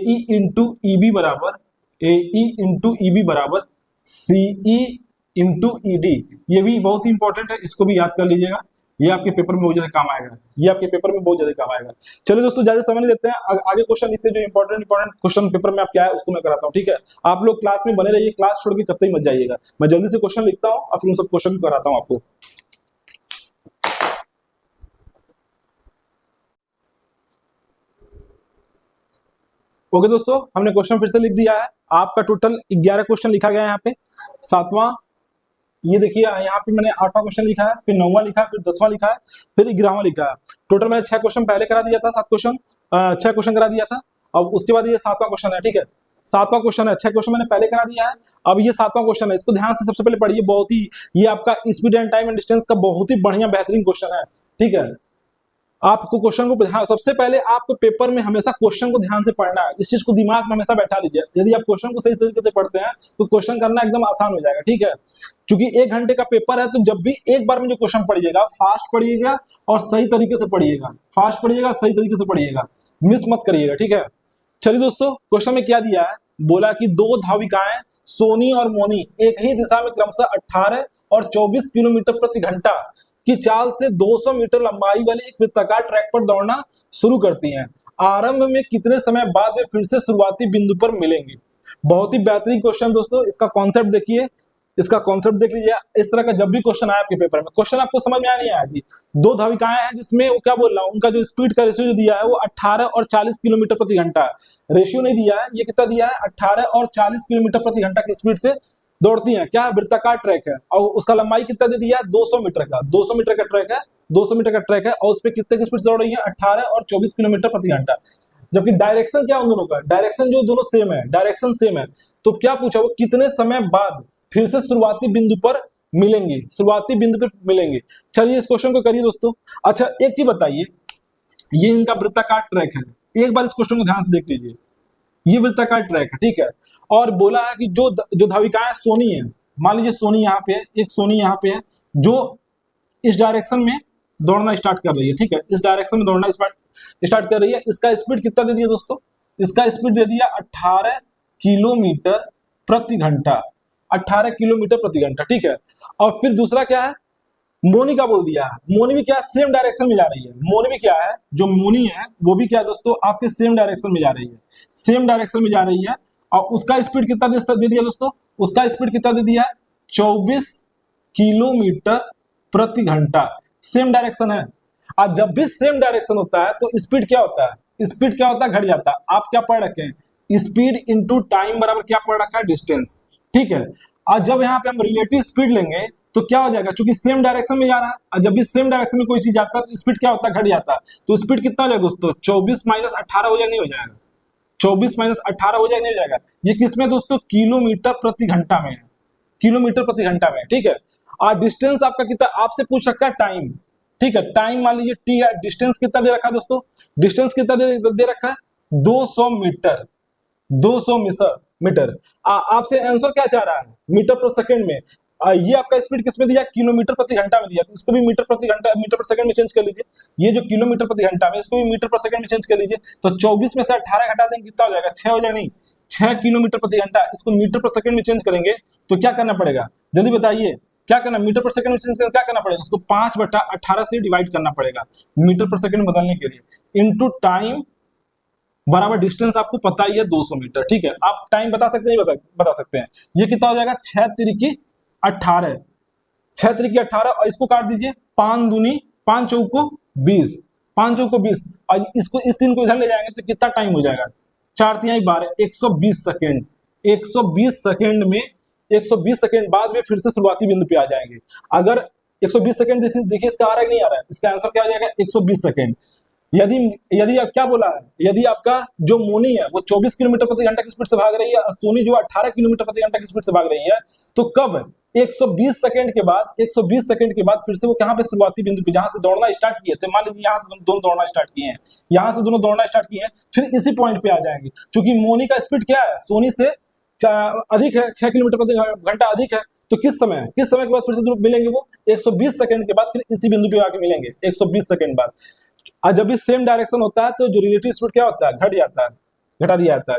ई इंटू ई बी बराबर, ए ई इंटू ई बी बराबर सी ई इंटू ई डी। ये भी बहुत ही इंपॉर्टेंट है, इसको भी याद कर लीजिएगा, ये आपके पेपर में बहुत ज्यादा काम आएगा, ये आपके पेपर में बहुत ज्यादा काम आएगा। चलिए दोस्तों, ज्यादा समय नहीं लेते हैं, आगे क्वेश्चन लिखते हैं। जो इंपॉर्टेंट क्वेश्चन पेपर में आपके आया उसको मैं कराता हूँ, ठीक है। आप लोग क्लास में बने रहिए, क्लास छोड़ के कब तक मत जाइएगा। मैं जल्दी से क्वेश्चन लिखता हूँ और फिर उन सब क्वेश्चन भी कराता हूँ आपको। ओके दोस्तों, हमने क्वेश्चन फिर से लिख दिया है। आपका टोटल 11 क्वेश्चन लिखा गया है यहाँ पे। सातवां, ये देखिए यहाँ पे मैंने 8वां क्वेश्चन लिखा है, फिर 9वां लिखा है, फिर 10वां लिखा है, फिर 11वां लिखा है। टोटल मैंने 6 क्वेश्चन पहले करा दिया था, 7 क्वेश्चन 6 क्वेश्चन करा दिया था। अब उसके बाद ये 7वां क्वेश्चन है, ठीक है। 7वां क्वेश्चन है, 6 क्वेश्चन मैंने पहले करा दिया है, अब ये 7वां क्वेश्चन है। इसको ध्यान से सबसे पहले पढ़िए। बहुत ही ये आपका speed and time and distance का बहुत ही बढ़िया बेहतरीन क्वेश्चन है, ठीक है। आपको क्वेश्चन को सबसे पहले आपको पेपर में हमेशा क्वेश्चन को ध्यान से पढ़ना है। इस चीज को दिमाग में हमेशा बैठा लीजिए। यदि आप क्वेश्चन को सही तरीके से पढ़ते हैं तो क्वेश्चन करना एकदम आसान हो जाएगा, ठीक है। क्योंकि 1 घंटे का पेपर है, तो जब भी एक बार में जो क्वेश्चन पढ़िएगा, फास्ट पढ़िएगा और सही तरीके से पढ़िएगा, फास्ट पढ़िएगा, सही तरीके से पढ़िएगा, मिस मत करिएगा, ठीक है। चलिए दोस्तों, क्वेश्चन में क्या दिया है, बोला कि 2 धाविकाएं सोनी और मोनी एक ही दिशा में क्रमशः 18 और 24 किलोमीटर प्रति घंटा की चाल से 200 मीटर लंबाई वाले एक वृत्ताकार ट्रैक पर दौड़ना शुरू करती हैं। आरंभ में कितने समय बाद वे फिर से शुरुआती बिंदु पर मिलेंगी। बहुत ही बेहतरीन क्वेश्चन दोस्तों। इसका कॉन्सेप्ट देखिए, इसका कॉन्सेप्ट देख लीजिए। इस तरह का जब भी क्वेश्चन आया आपके पेपर में, क्वेश्चन आपको समझ में नहीं आएगी। 2 धाविकाएं हैं जिसमें वो क्या बोल रहा हूं, उनका जो स्पीड का रेशियो जो दिया है वो 18 और 40 किलोमीटर प्रति घंटा है। रेशियो नहीं दिया है, ये कितना दिया है, 18 और 40 किलोमीटर प्रति घंटा की स्पीड से दौड़ती हैं। क्या वृत्ताकार ट्रैक है और उसका लंबाई कितना दे दिया है, 200 मीटर का। 200 मीटर का ट्रैक है, 200 मीटर का ट्रैक है और उस पर कितने की स्पीड दौड़ रही है, 18 और 24 किलोमीटर प्रति घंटा। जबकि डायरेक्शन क्या उन दोनों का, डायरेक्शन जो दोनों सेम है, डायरेक्शन सेम है। तो क्या पूछा, वो कितने समय बाद फिर से शुरुआती बिंदु पर मिलेंगे, शुरुआती बिंदु पर मिलेंगे। चलिए इस क्वेश्चन को करिए दोस्तों। अच्छा एक चीज बताइए, ये इनका वृत्ताकार ट्रैक है, एक बार इस क्वेश्चन को ध्यान से देख लीजिए। ये वृत्ताकार ट्रैक है, ठीक है। और बोला है कि जो धाविकाएं सोनी है, मान लीजिए सोनी यहाँ पे है, एक सोनी यहाँ पे है जो इस डायरेक्शन में दौड़ना स्टार्ट कर रही है, ठीक है। इस डायरेक्शन में दौड़ना स्टार्ट कर रही है। इसका स्पीड कितना दे दिया दोस्तों, इसका स्पीड दे दिया 18 किलोमीटर प्रति घंटा, 18 किलोमीटर प्रति घंटा, ठीक है। और फिर दूसरा क्या है, मोनी का बोल दिया है। मोनी भी क्या, सेम डायरेक्शन में जा रही है। मोनी भी क्या है, जो मोनी है वो भी क्या दोस्तों, आपके सेम डायरेक्शन में जा रही है, सेम डायरेक्शन में जा रही है। और उसका स्पीड कितना दे दिया दोस्तों, उसका स्पीड कितना दे दिया है, 24 किलोमीटर प्रति घंटा। सेम डायरेक्शन है। और जब भी सेम डायरेक्शन होता है तो स्पीड क्या होता है, स्पीड क्या होता है, घट जाता है। आप क्या पढ़ रखे हैं, स्पीड इंटू टाइम बराबर क्या पढ़ रखा है, डिस्टेंस, ठीक है। और जब यहाँ पे हम रिलेटिव स्पीड लेंगे तो क्या हो जाएगा, क्योंकि सेम डायरेक्शन में जा रहा है, और जब भी सेम डायरेक्शन में कोई चीज जाता है तो स्पीड क्या होता है, घट जाता है। तो स्पीड कितना हो जाएगा दोस्तों, 24 माइनस 18 हो जाएगा, नहीं हो जाएगा, 24 माइनस 18 हो जाएगा, नहीं हो जाएगा। ये किसमें दोस्तों, किलोमीटर प्रति घंटा में है, किलोमीटर प्रति घंटा में, ठीक है। और डिस्टेंस आपका कितना, आपसे पूछ सकता है टाइम, ठीक है। टाइम मान लीजिए टी है, डिस्टेंस कितना दे रखा है दोस्तों, डिस्टेंस कितना दे रखा है, 200 मीटर, 200 मीटर। आपसे आंसर क्या चाह रहा है, मीटर पर सेकंड में। ये आपका स्पीड किसमें दिया, किलोमीटर प्रति घंटा में दिया, तो इसको भी मीटर प्रति घंटा, मीटर पर सेकंड में चेंज कर लीजिए। ये जो किलोमीटर प्रति घंटा में, इसको भी मीटर पर सेकंड में चेंज कर लीजिए। तो 24 में से 18 घटा देंगे, कितना हो जाएगा, 6 हो जाएगा, नहीं 6 किलोमीटर प्रति घंटा। इसको मीटर पर सेकंड में चेंज करेंगे तो क्या करना पड़ेगा, जल्दी बताइए क्या करना, मीटर पर सेकंड में चेंज करना क्या करना पड़ेगा, इसको 5/18 से डिवाइड करना पड़ेगा मीटर पर सेकंड बदलने के लिए, इनटू टाइम बराबर डिस्टेंस आपको पता ही है 200 मीटर, ठीक है। आप टाइम बता सकते हैं, बता सकते हैं। ये कितना हो जाएगा, 6 तिरिकी 18, 6 तिरिकी 18 और इसको काट दीजिए, 5 दूनी 5 चौको 20, 5 चौको 20 और इसको इस 3 को इधर ले जाएंगे तो कितना टाइम हो जाएगा, 4 तिहाई 12, 120 सेकेंड। 120 सेकेंड में 120 सेकेंड बाद में फिर से शुरुआती बिंदु पे आ जाएंगे। अगर 120 सेकेंड देखिए इसका आ रहा है नहीं आ रहा है, इसका आंसर क्या हो जाएगा, 120 सेकेंड। यदि आप क्या बोला है, यदि आपका जो मोनी है वो 24 किलोमीटर प्रति घंटा की स्पीड से भाग रही है और सोनी जो 18 किलोमीटर प्रति घंटा की स्पीड से भाग रही है, तो कब 120 सेकंड के बाद, 120 सेकंड के बाद फिर से वो कहां पे, शुरुआती बिंदु पे जहां से दौड़ना स्टार्ट किए थे। मान लीजिए यहां से दोनों दौड़ना स्टार्ट किए हैं, यहां से दोनों दौड़ना स्टार्ट किए हैं, फिर इसी पॉइंट पे आ जाएंगे। क्योंकि मोनी का स्पीड क्या है, सोनी से अधिक है, 6 किलोमीटर प्रति घंटा अधिक है। तो किस समय के बाद फिर से मिलेंगे, वो 120 सेकंड के बाद फिर इसी बिंदु पे आके मिलेंगे 120 सेकंड बाद। और जब भी सेम डायरेक्शन होता है तो जो रिलेटिव स्पीड क्या होता है, घट जाता है, घटा दिया जाता है।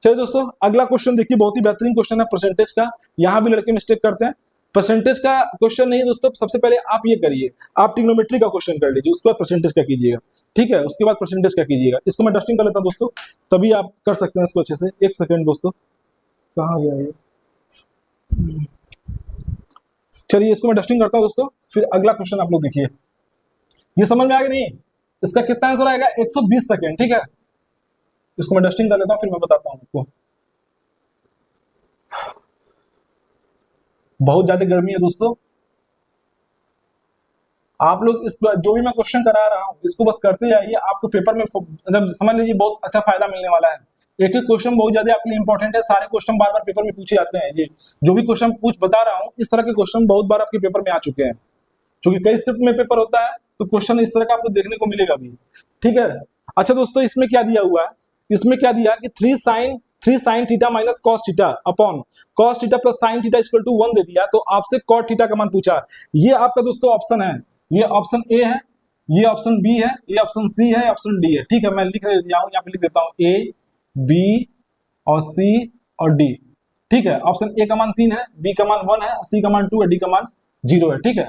चलिए दोस्तों अगला क्वेश्चन देखिए, बहुत ही बेहतरीन क्वेश्चन है परसेंटेज का। यहाँ भी लड़के मिस्टेक करते हैं। परसेंटेज का क्वेश्चन नहीं दोस्तों, सबसे पहले आप ये करिए, आप ट्रिग्नोमेट्री का क्वेश्चन कर लीजिए, उसके बाद परसेंटेज का कीजिएगा, ठीक है, उसके बाद परसेंटेज का कीजिएगा। इसको मैं डस्टिंग कर लेता हूं दोस्तों, तभी आप कर सकते हैं इसको अच्छे से। एक सेकंड दोस्तों, कहाँ गया ये, चलिए इसको मैं डस्टिंग करता हूं दोस्तों, फिर अगला क्वेश्चन आप लोग देखिए। ये समझ में आएगा नहीं, इसका कितना आंसर आएगा, 120 सेकंड, ठीक है। इसको मैं डस्टिंग कर लेता हूं, फिर मैं बताता हूं आपको। बहुत ज्यादा गर्मी है दोस्तों, आप लोग इस जो भी मैं क्वेश्चन करा रहा हूं इसको बस करते जाइए, आपको पेपर में मतलब समझ लीजिए बहुत अच्छा फायदा मिलने वाला है। एक एक क्वेश्चन बहुत ज्यादा आपके लिए इंपॉर्टेंट है, सारे क्वेश्चन बार बार पेपर में पूछे जाते हैं। ये जो भी क्वेश्चन बता रहा हूँ, इस तरह के क्वेश्चन बहुत बार आपके पेपर में आ चुके हैं, क्योंकि कई शिफ्ट में पेपर होता है, तो क्वेश्चन इस तरह का आपको देखने को मिलेगा भी, ठीक है। अच्छा दोस्तों, इसमें क्या दिया हुआ है, इसमें क्या दिया कि 3 sin theta minus cos theta upon cos theta plus sine theta equal to 1 दे दिया, तो आपसे कॉट थीटा का मान पूछा। ये आपका दोस्तों ऑप्शन है, ये ऑप्शन ए है, ये ऑप्शन बी है, ये ऑप्शन सी है, ऑप्शन डी है, ठीक है। मैं लिख दिया हूं, यहाँ पे लिख देता हूं ए, बी और सी और डी, ठीक है। ऑप्शन ए का मान 3 है, बी का मान 1 है, सी का मान 2 है, डी का मान 0 है, ठीक है।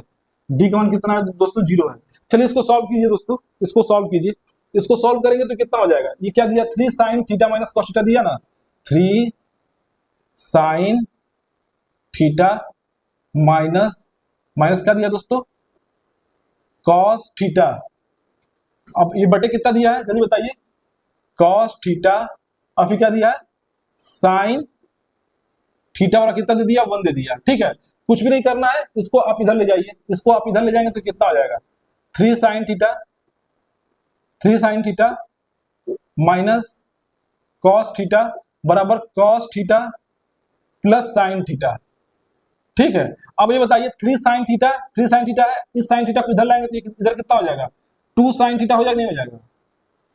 डी का मान कितना है दोस्तों, 0 है। चलिए इसको सॉल्व कीजिए दोस्तों, इसको सॉल्व कीजिए। इसको सॉल्व करेंगे तो कितना हो जाएगा, ये क्या दिया, 3 sin theta minus cos theta दिया ना, 3 sin थीटा माइनस माइनस क्या दिया दोस्तों, कॉस थीटा। अब ये बटे कितना दिया है जल्दी बताइए, कॉस थीटा, और फिर क्या दिया है, साइन थीटा वाला कितना दे दिया, 1 दे दिया, ठीक है। कुछ भी नहीं करना है, इसको आप इधर ले जाइए, इसको आप इधर ले जाएंगे तो कितना हो जाएगा, 3 sin theta minus cos theta बराबर cos theta plus sine theta, ठीक है। अब ये बताइए 3 sin थीटा है, इस साइन थीटा को इधर लाएंगे तो इधर कितना हो जाएगा, 2 sin थीटा हो जाएगा नहीं हो जाएगा,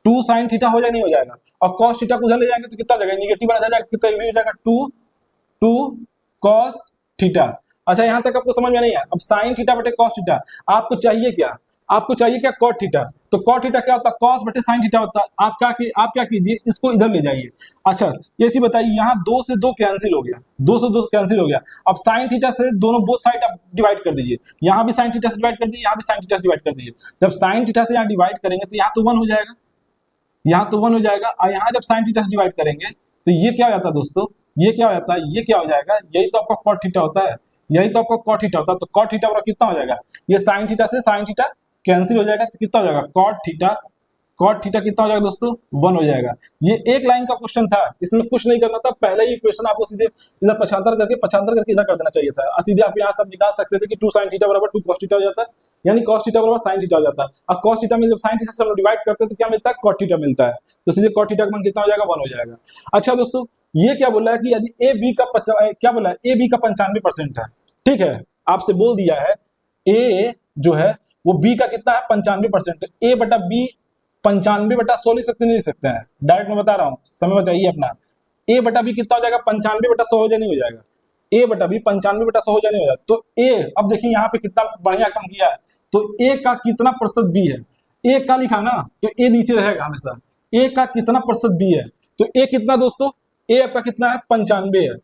2 sin थीटा हो जाएगा नहीं हो जाएगा, और कॉस थीटा को उधर ले जाएंगे तो कितना हो जाएगा, नेगेटिव वाला जाएगा, कितना हो जाएगा, 2 cos थीटा। अच्छा यहां तक आपको समझ में नहीं है। अब साइन थीटा बटे कॉस थीटा, आपको चाहिए क्या, आपको चाहिए क्या, कॉट थीटा। तो कॉट थीटा क्या होता है, कॉस बटे साइन थीटा होता है। आप क्या कीजिए, इसको इधर ले जाइए। अच्छा ये चीज बताइए, यहाँ 2 से 2 कैंसिल हो गया, 2 से 2 कैंसिल हो गया। अब साइन थीटा से दोनों बोथ साइड आप डिवाइड कर दीजिए, यहाँ भी साइन थीटा से डिवाइड कर दीजिए, यहाँ भी साइन थीटा से डिवाइड कर दीजिए। जब साइन थीटा से यहाँ डिवाइड करेंगे तो यहाँ तो 1 हो जाएगा, यहाँ तो 1 हो जाएगा, और यहाँ जब साइन थीटा से डिवाइड करेंगे तो ये क्या हो जाता है दोस्तों, ये क्या हो जाता है, ये क्या हो जाएगा, यही तो आपका कॉट थीटा होता है, यही तो आपका कॉट थीटा होता है। तो कॉट थीटा बराबर कितना हो जाएगा, ये साइन थीटा से साइन थीटा कैंसिल हो जाएगा, तो कितना हो जाएगा, कॉट थीटा कितना हो जाएगा दोस्तों, 1 हो जाएगा। ये एक लाइन का क्वेश्चन था, इसमें कुछ नहीं करना था, पहले ही क्वेश्चन आपको सीधे इधर पक्षांतर करके इधर कर देना चाहिए था, और सीधे आप यहाँ सब निकाल सकते थे कि 2 sin थीटा बराबर 2 cos थीटा हो जाता है, यानी cos थीटा बराबर sin थीटा हो जाता है। अब cos थीटा में जब sin थीटा से हम डिवाइड करते हैं तो क्या मिलता है, cot थीटा मिलता है, तो सीधे cot थीटा का मान कितना हो जाएगा, 1 हो जाएगा। अच्छा दोस्तों, ये क्या बोला है कि यदि ए बी का क्या बोला है, ए बी का 95% है, ठीक है। आपसे बोल दिया है ए जो है वो बी का कितना है, 95%। ए बटा बी 95 बटा 100 लिख सकते नहीं लिख सकते हैं, डायरेक्ट मैं बता रहा हूँ, समय बचाइए अपना। ए बटा बी कितना हो जाएगा, 95 बटा 100 हो जाए नहीं हो जाएगा, ए बटा बी 95 बटा 100 हो जाए नहीं हो जाएगा। तो ए, अब देखिए यहाँ पे कितना बढ़िया काम किया है, तो ए का कितना प्रतिशत बी है, ए का लिखा ना तो ए नीचे रहेगा हमेशा, ए का कितना प्रतिशत बी है, तो ए कितना दोस्तों, ए आपका कितना है, 95 है,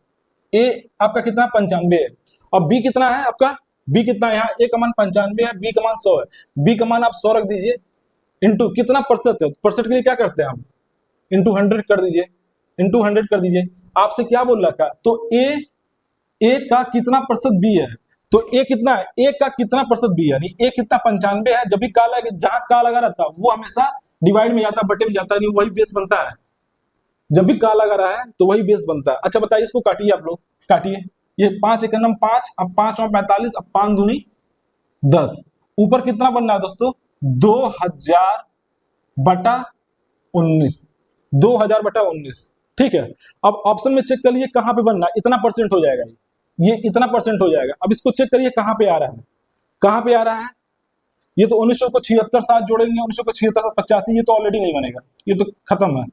ए आपका कितना 95 है, और बी कितना है आपका, बी कितना है, यहाँ ए का मान 95 है, बी का मान 100 है, बी का मान आप 100 रख दीजिए, इंटू कितना प्रतिशत है, प्रतिशत के लिए क्या करते हैं हम, इंटू 100 कर दीजिए, इंटू 100 कर दीजिए। आपसे क्या बोल रखा, तो ए का कितना प्रतिशत बी है, तो ए कितना है, ए का कितना प्रतिशत बी है, यानी ए कितना 95 है। जब भी का लगा, जहां का लगा रहता है वो हमेशा डिवाइड में जाता है, बटे में जाता है, वही बेस बनता है। जब भी का लगा रहा है तो वही बेस बनता है। अच्छा बताइए, इसको काटिए आप लोग, काटिए, ये 5 एकम 5, अब 5 और 45, अब 5 दूनी 10, ऊपर कितना बन रहा है दोस्तों, 2000 बटा 19, 2000 बटा 19, ठीक है। अब ऑप्शन में चेक कर लिए कहां पे बनना है, इतना परसेंट हो जाएगा, ये इतना परसेंट हो जाएगा। अब इसको चेक करिए कहां पे आ रहा है, कहां पे आ रहा है, ये तो 1900 को 76 साथ जोड़ेंगे, 1900 को 76 साथ 85, ये तो ऑलरेडी नहीं बनेगा, ये तो खत्म है।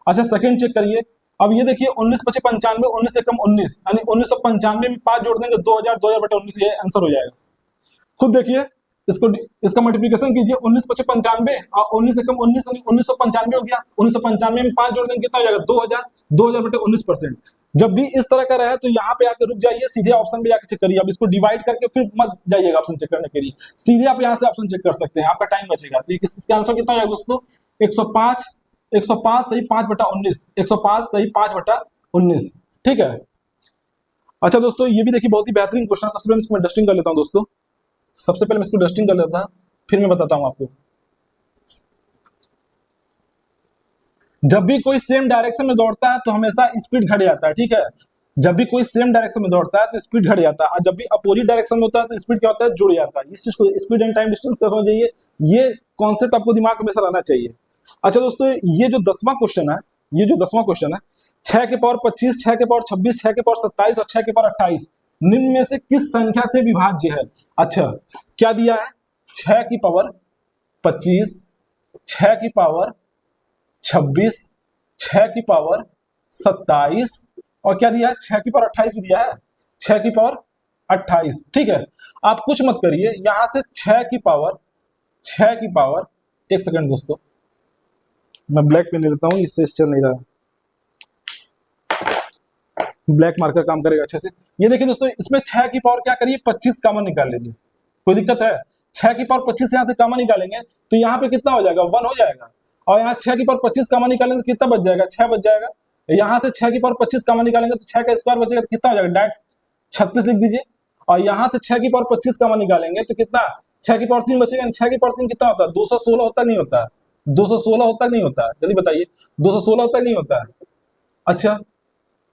अच्छा सेकंड चेक करिए, अब ये देखिए 19 × 95, 19 एकम 19, यानी 1995 में 5 जोड़ देंगे, 2000 बटा 19, ये आंसर हो जाएगा। खुद देखिए, इसको इसका मल्टीप्लिकेशन कीजिए, 19 × 95 और 19 एकम 19, यानी 1995 हो गया, 1995 में 5 जोड़ देंगे कितना हो जाएगा, 2000 बटे 19%, जब भी इस तरह का रहे तो यहाँ पे आके रुक जाइए, सीधे ऑप्शन पे जाके चेक करिए। अब इसको डिवाइड करके फिर मत जाइएगा ऑप्शन चेक करने के लिए, सीधे आप यहाँ से ऑप्शन चेक कर सकते हैं, आपका टाइम बचेगा। तो इसका आंसर कितना होगा दोस्तों? 105, 105 सही 5/19, 105 सही 5/19, ठीक है। अच्छा दोस्तों, ये भी देखिए बहुत ही बेहतरीन क्वेश्चन है। सबसे पहले इसको मैं डस्टिंग कर लेता हूँ दोस्तों, सबसे पहले मैं इसको डस्टिंग कर लेता हूँ, फिर मैं बताता हूँ आपको। जब भी कोई सेम डायरेक्शन में दौड़ता है तो हमेशा स्पीड घट जाता है, ठीक है। जब भी कोई सेम डायरेक्शन में दौड़ता है तो स्पीड घट जाता है, और जब भी अपोजिट डायरेक्शन में होता है तो स्पीड क्या होता है? जुड़ जाता है। इस चीज को स्पीड एंड टाइम डिस्टेंस का समझ जाइए, ये कॉन्सेप्ट आपको दिमाग में हमेशा रहना चाहिए। अच्छा दोस्तों, ये जो 10वां क्वेश्चन है, ये जो 10वां क्वेश्चन है, 6 के पावर 25, 6 के पावर 26, 6 के पावर 27 और 6 के पावर 28 निम्न में से किस संख्या से विभाज्य है? अच्छा, क्या दिया है? 6 की पावर 25, 6 की पावर 26, 6 की पावर 27 और क्या दिया है? 6 की पावर 28 भी दिया है, 6 की पावर 28, ठीक है। आप कुछ मत करिए, यहां से 6 की पावर, 6 की पावर, एक सेकंड दोस्तों, मैं ब्लैक पेन ले लेता हूं, इससे चल नहीं रहा, ब्लैक मार्कर काम करेगा अच्छे से। ये देखिए दोस्तों, इसमें 6 की पावर क्या करिए? 25 कॉमन निकाल लीजिए, कोई दिक्कत है? 6 की पावर 25 यहां से कॉमन निकालेंगे तो यहाँ पे कितना हो जाएगा? 1 हो जाएगा, और यहाँ 6 की पावर 25 कॉमन निकालेंगे तो कितना बच जाएगा? 6 बच जाएगा। यहाँ से 6 की पावर 25 कॉमन निकालेंगे तो 6 का स्क्वायर बचेगा तो कितना हो जाएगा? डायरेक्ट 36 लिख दीजिए। और यहाँ से 6 की पावर 25 कॉमन निकालेंगे तो कितना? 6 की पावर 3 बचेगा। 6 की पावर 3 कितना होता है? 216 होता नहीं होता? 216 होता नहीं होता? जल्दी बताइए, 216 होता नहीं होता? अच्छा,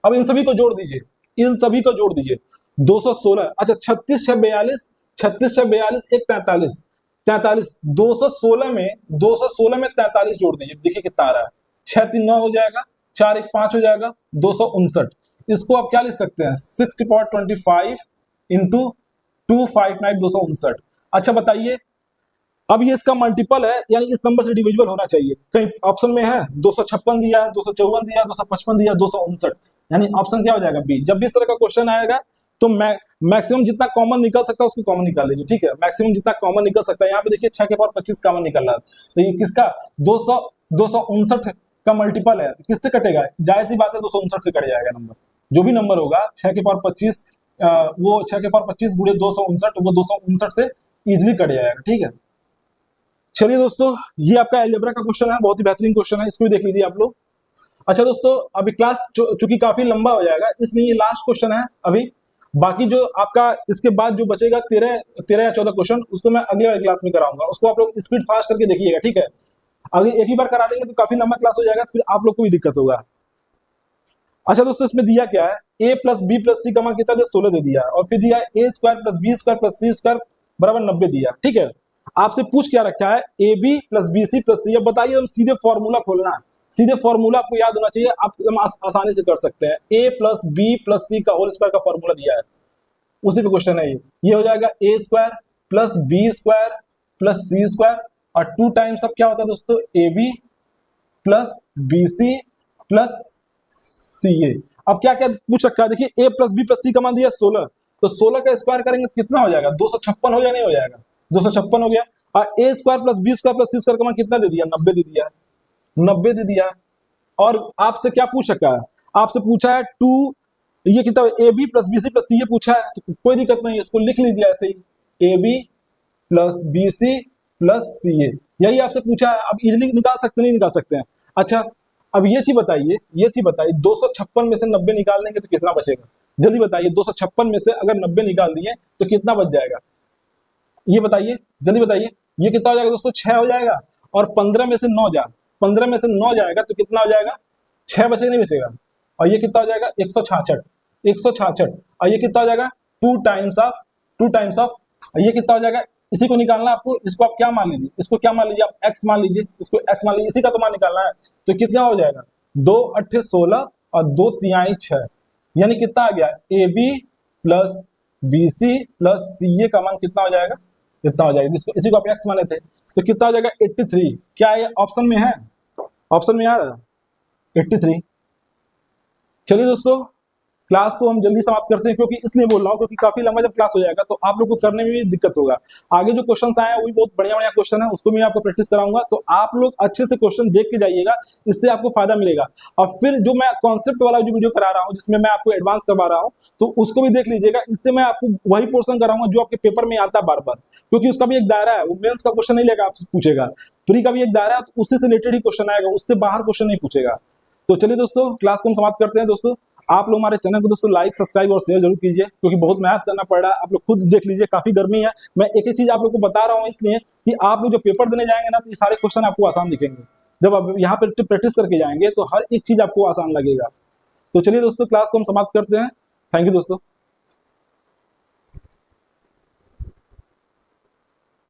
अब इन सभी को जोड़ दीजिए, इन सभी को जोड़ दीजिए, 216। अच्छा, 36 6 42, 36 6 42, 1 43, 43, 216 में 43 जोड़ दीजिए, देखिए कितना आ रहा है? 6 3 9 हो जाएगा, 4 1 5 हो जाएगा, 259। इसको आप क्या लिख सकते हैं? 6 की पावर 25 इंटू 259, 259। अच्छा बताइए, अब ये इसका मल्टीपल है, यानी इस नंबर से डिविजिबल होना चाहिए। कहीं ऑप्शन में है 256 दिया, 254 दिया, 255 दिया, 259, यानी ऑप्शन क्या हो जाएगा? बी। जब भी इस तरह का क्वेश्चन आएगा तो मैक्सिमम जितना कॉमन निकल सकता है उसको कॉमन निकाल लीजिए, ठीक है। मैक्सिमम जितना कॉमन निकल सकता है, यहाँ पे देखिए 6 के पावर 25 कॉमन निकल रहा है, तो ये किसका? 259 का मल्टीपल है, तो किससे कटेगा? जाहिर सी बात है 259 से कट जाएगा नंबर। जो भी नंबर होगा 6 के पावर 25, वो 6 के पावर 25 गुणे 259, वो 259 से इजिली कट जाएगा, ठीक है। चलिए दोस्तों, ये आपका अलजेब्रा का क्वेश्चन है, बहुत ही बेहतरीन क्वेश्चन है, इसको भी देख लीजिए आप लोग। अच्छा दोस्तों, अभी क्लास चूंकि काफी लंबा हो जाएगा, इसलिए ये लास्ट क्वेश्चन है अभी। बाकी जो आपका इसके बाद जो बचेगा 13 या 14 क्वेश्चन, उसको मैं अगले वाली क्लास में कराऊंगा, उसको आप लोग स्पीड फास्ट करके देखिएगा, ठीक है। अगर एक ही बार करा देंगे तो काफी लंबा क्लास हो जाएगा, फिर आप लोग को भी दिक्कत होगा। अच्छा दोस्तों, इसमें दिया क्या है? a plus b plus c का मान कितना दिया? 16 दे दिया, और फिर दिया a square plus b square plus c square बराबर 90 दिया, ठीक है। आपसे पूछ क्या रखा है? A b plus b c plus c. अब बताइए, हम सीधे फॉर्मूला खोलना है, सीधे फॉर्मूला आपको याद होना चाहिए, आप एकदम आसानी से कर सकते हैं। a plus b plus c का होल स्क्वायर का फॉर्मूला दिया है, उसी पे क्वेश्चन है ये हो जाएगा a square plus b square plus c square, और 2 टाइम्स अब क्या होता है दोस्तों? A b plus b c plus c a. अब क्या क्या पूछ रखा है? देखिए a plus b plus c का मान दिया 16, तो 16 का स्क्वायर करेंगे तो कितना हो जाएगा? 256 हो जाए, नहीं हो जाएगा? 256 हो गया। और a square plus b square plus c square का मान कितना दे दिया? 90 दे दिया, 90 दे दिया। और आपसे क्या पूछ रखा है? आपसे पूछा है 2, ये कितना? A b plus b c plus c, ये पूछा है, तो कोई दिक्कत नहीं है, इसको लिख लीजिए ऐसे ही, a b plus b c plus c a, यही आपसे पूछा है। अब इजिली निकाल सकते नहीं निकाल सकते हैं? अच्छा, अब ये चीज बताइए, 256 में से 90 निकाल देंगे तो कितना बचेगा? जल्दी बताइए, 256 में से अगर 90 निकाल दिए तो कितना बच जाएगा? ये बताइए, जल्दी बताइए। ये कितना हो जाएगा दोस्तों? 6 हो जाएगा, और 15 में से 9 जाएगा तो कितना हो जाएगा? 6 बचेगा, नहीं बचेगा? और ये कितना हो जाएगा? 166, 166। और ये कितना हो जाएगा? 2 टाइम्स ऑफ, ये कितना हो जाएगा? इसी को निकालना आपको, इसको आप क्या मान लीजिए? इसको क्या मान लीजिए? आप x मान लीजिए, इसको x मान लीजिए, इसी का तो मान निकालना है। तो कितना हो जाएगा? 2 8 16 और 2 3 6, यानी कितना आ गया? A b plus b c plus c a का मान कितना हो जाएगा? कितना हो जाएगा? इसको, इसी को आप x माने थे, तो कितना हो जाएगा? 83। क्या ये ऑप्शन में है? ऑप्शन में आ रहा है 83। चलिए दोस्तों, क्लास को हम जल्दी समाप्त करते हैं, क्योंकि इसलिए बोल रहा हूँ क्योंकि काफी लंबा जब क्लास हो जाएगा तो आप लोग को करने में भी दिक्कत होगा। आगे जो क्वेश्चन आए हैं वो भी बहुत बढ़िया बढ़िया क्वेश्चन है, उसको भी मैं आपको प्रैक्टिस कराऊंगा, तो आप लोग अच्छे से क्वेश्चन देख के जाइएगा, इससे आपको फायदा मिलेगा। और फिर जो मैं कॉन्सेप्ट वाला जो वीडियो करा रहा हूँ जिसमें मैं आपको एडवांस करवा रहा हूँ, तो उसको भी देख लीजिएगा। इससे मैं आपको वही पोर्शन कराऊंगा जो आपके पेपर में आता है बार बार, क्योंकि उसका भी एक दायरा है, वो मेंस का क्वेश्चन नहीं लेगा आपसे पूछेगा, प्री का भी एक दायरा है, तो उससे रिलेटेड ही क्वेश्चन आएगा, उससे बाहर क्वेश्चन नहीं पूछेगा। तो चलिए दोस्तों, क्लास को हम समाप्त करते हैं। दोस्तों आप लोग हमारे चैनल को दोस्तों लाइक, सब्सक्राइब और शेयर जरूर कीजिए, क्योंकि बहुत मेहनत करना पड़ रहा है। आप लोग खुद देख लीजिए, काफी गर्मी है। मैं एक एक चीज आप लोग को बता रहा हूँ इसलिए कि आप लोग जो पेपर देने जाएंगे ना, तो ये सारे क्वेश्चन आपको आसान दिखेंगे। जब आप यहाँ पे प्रैक्टिस करके जाएंगे तो हर एक चीज आपको आसान लगेगा। तो चलिए दोस्तों, क्लास को हम समाप्त करते हैं। थैंक यू दोस्तों।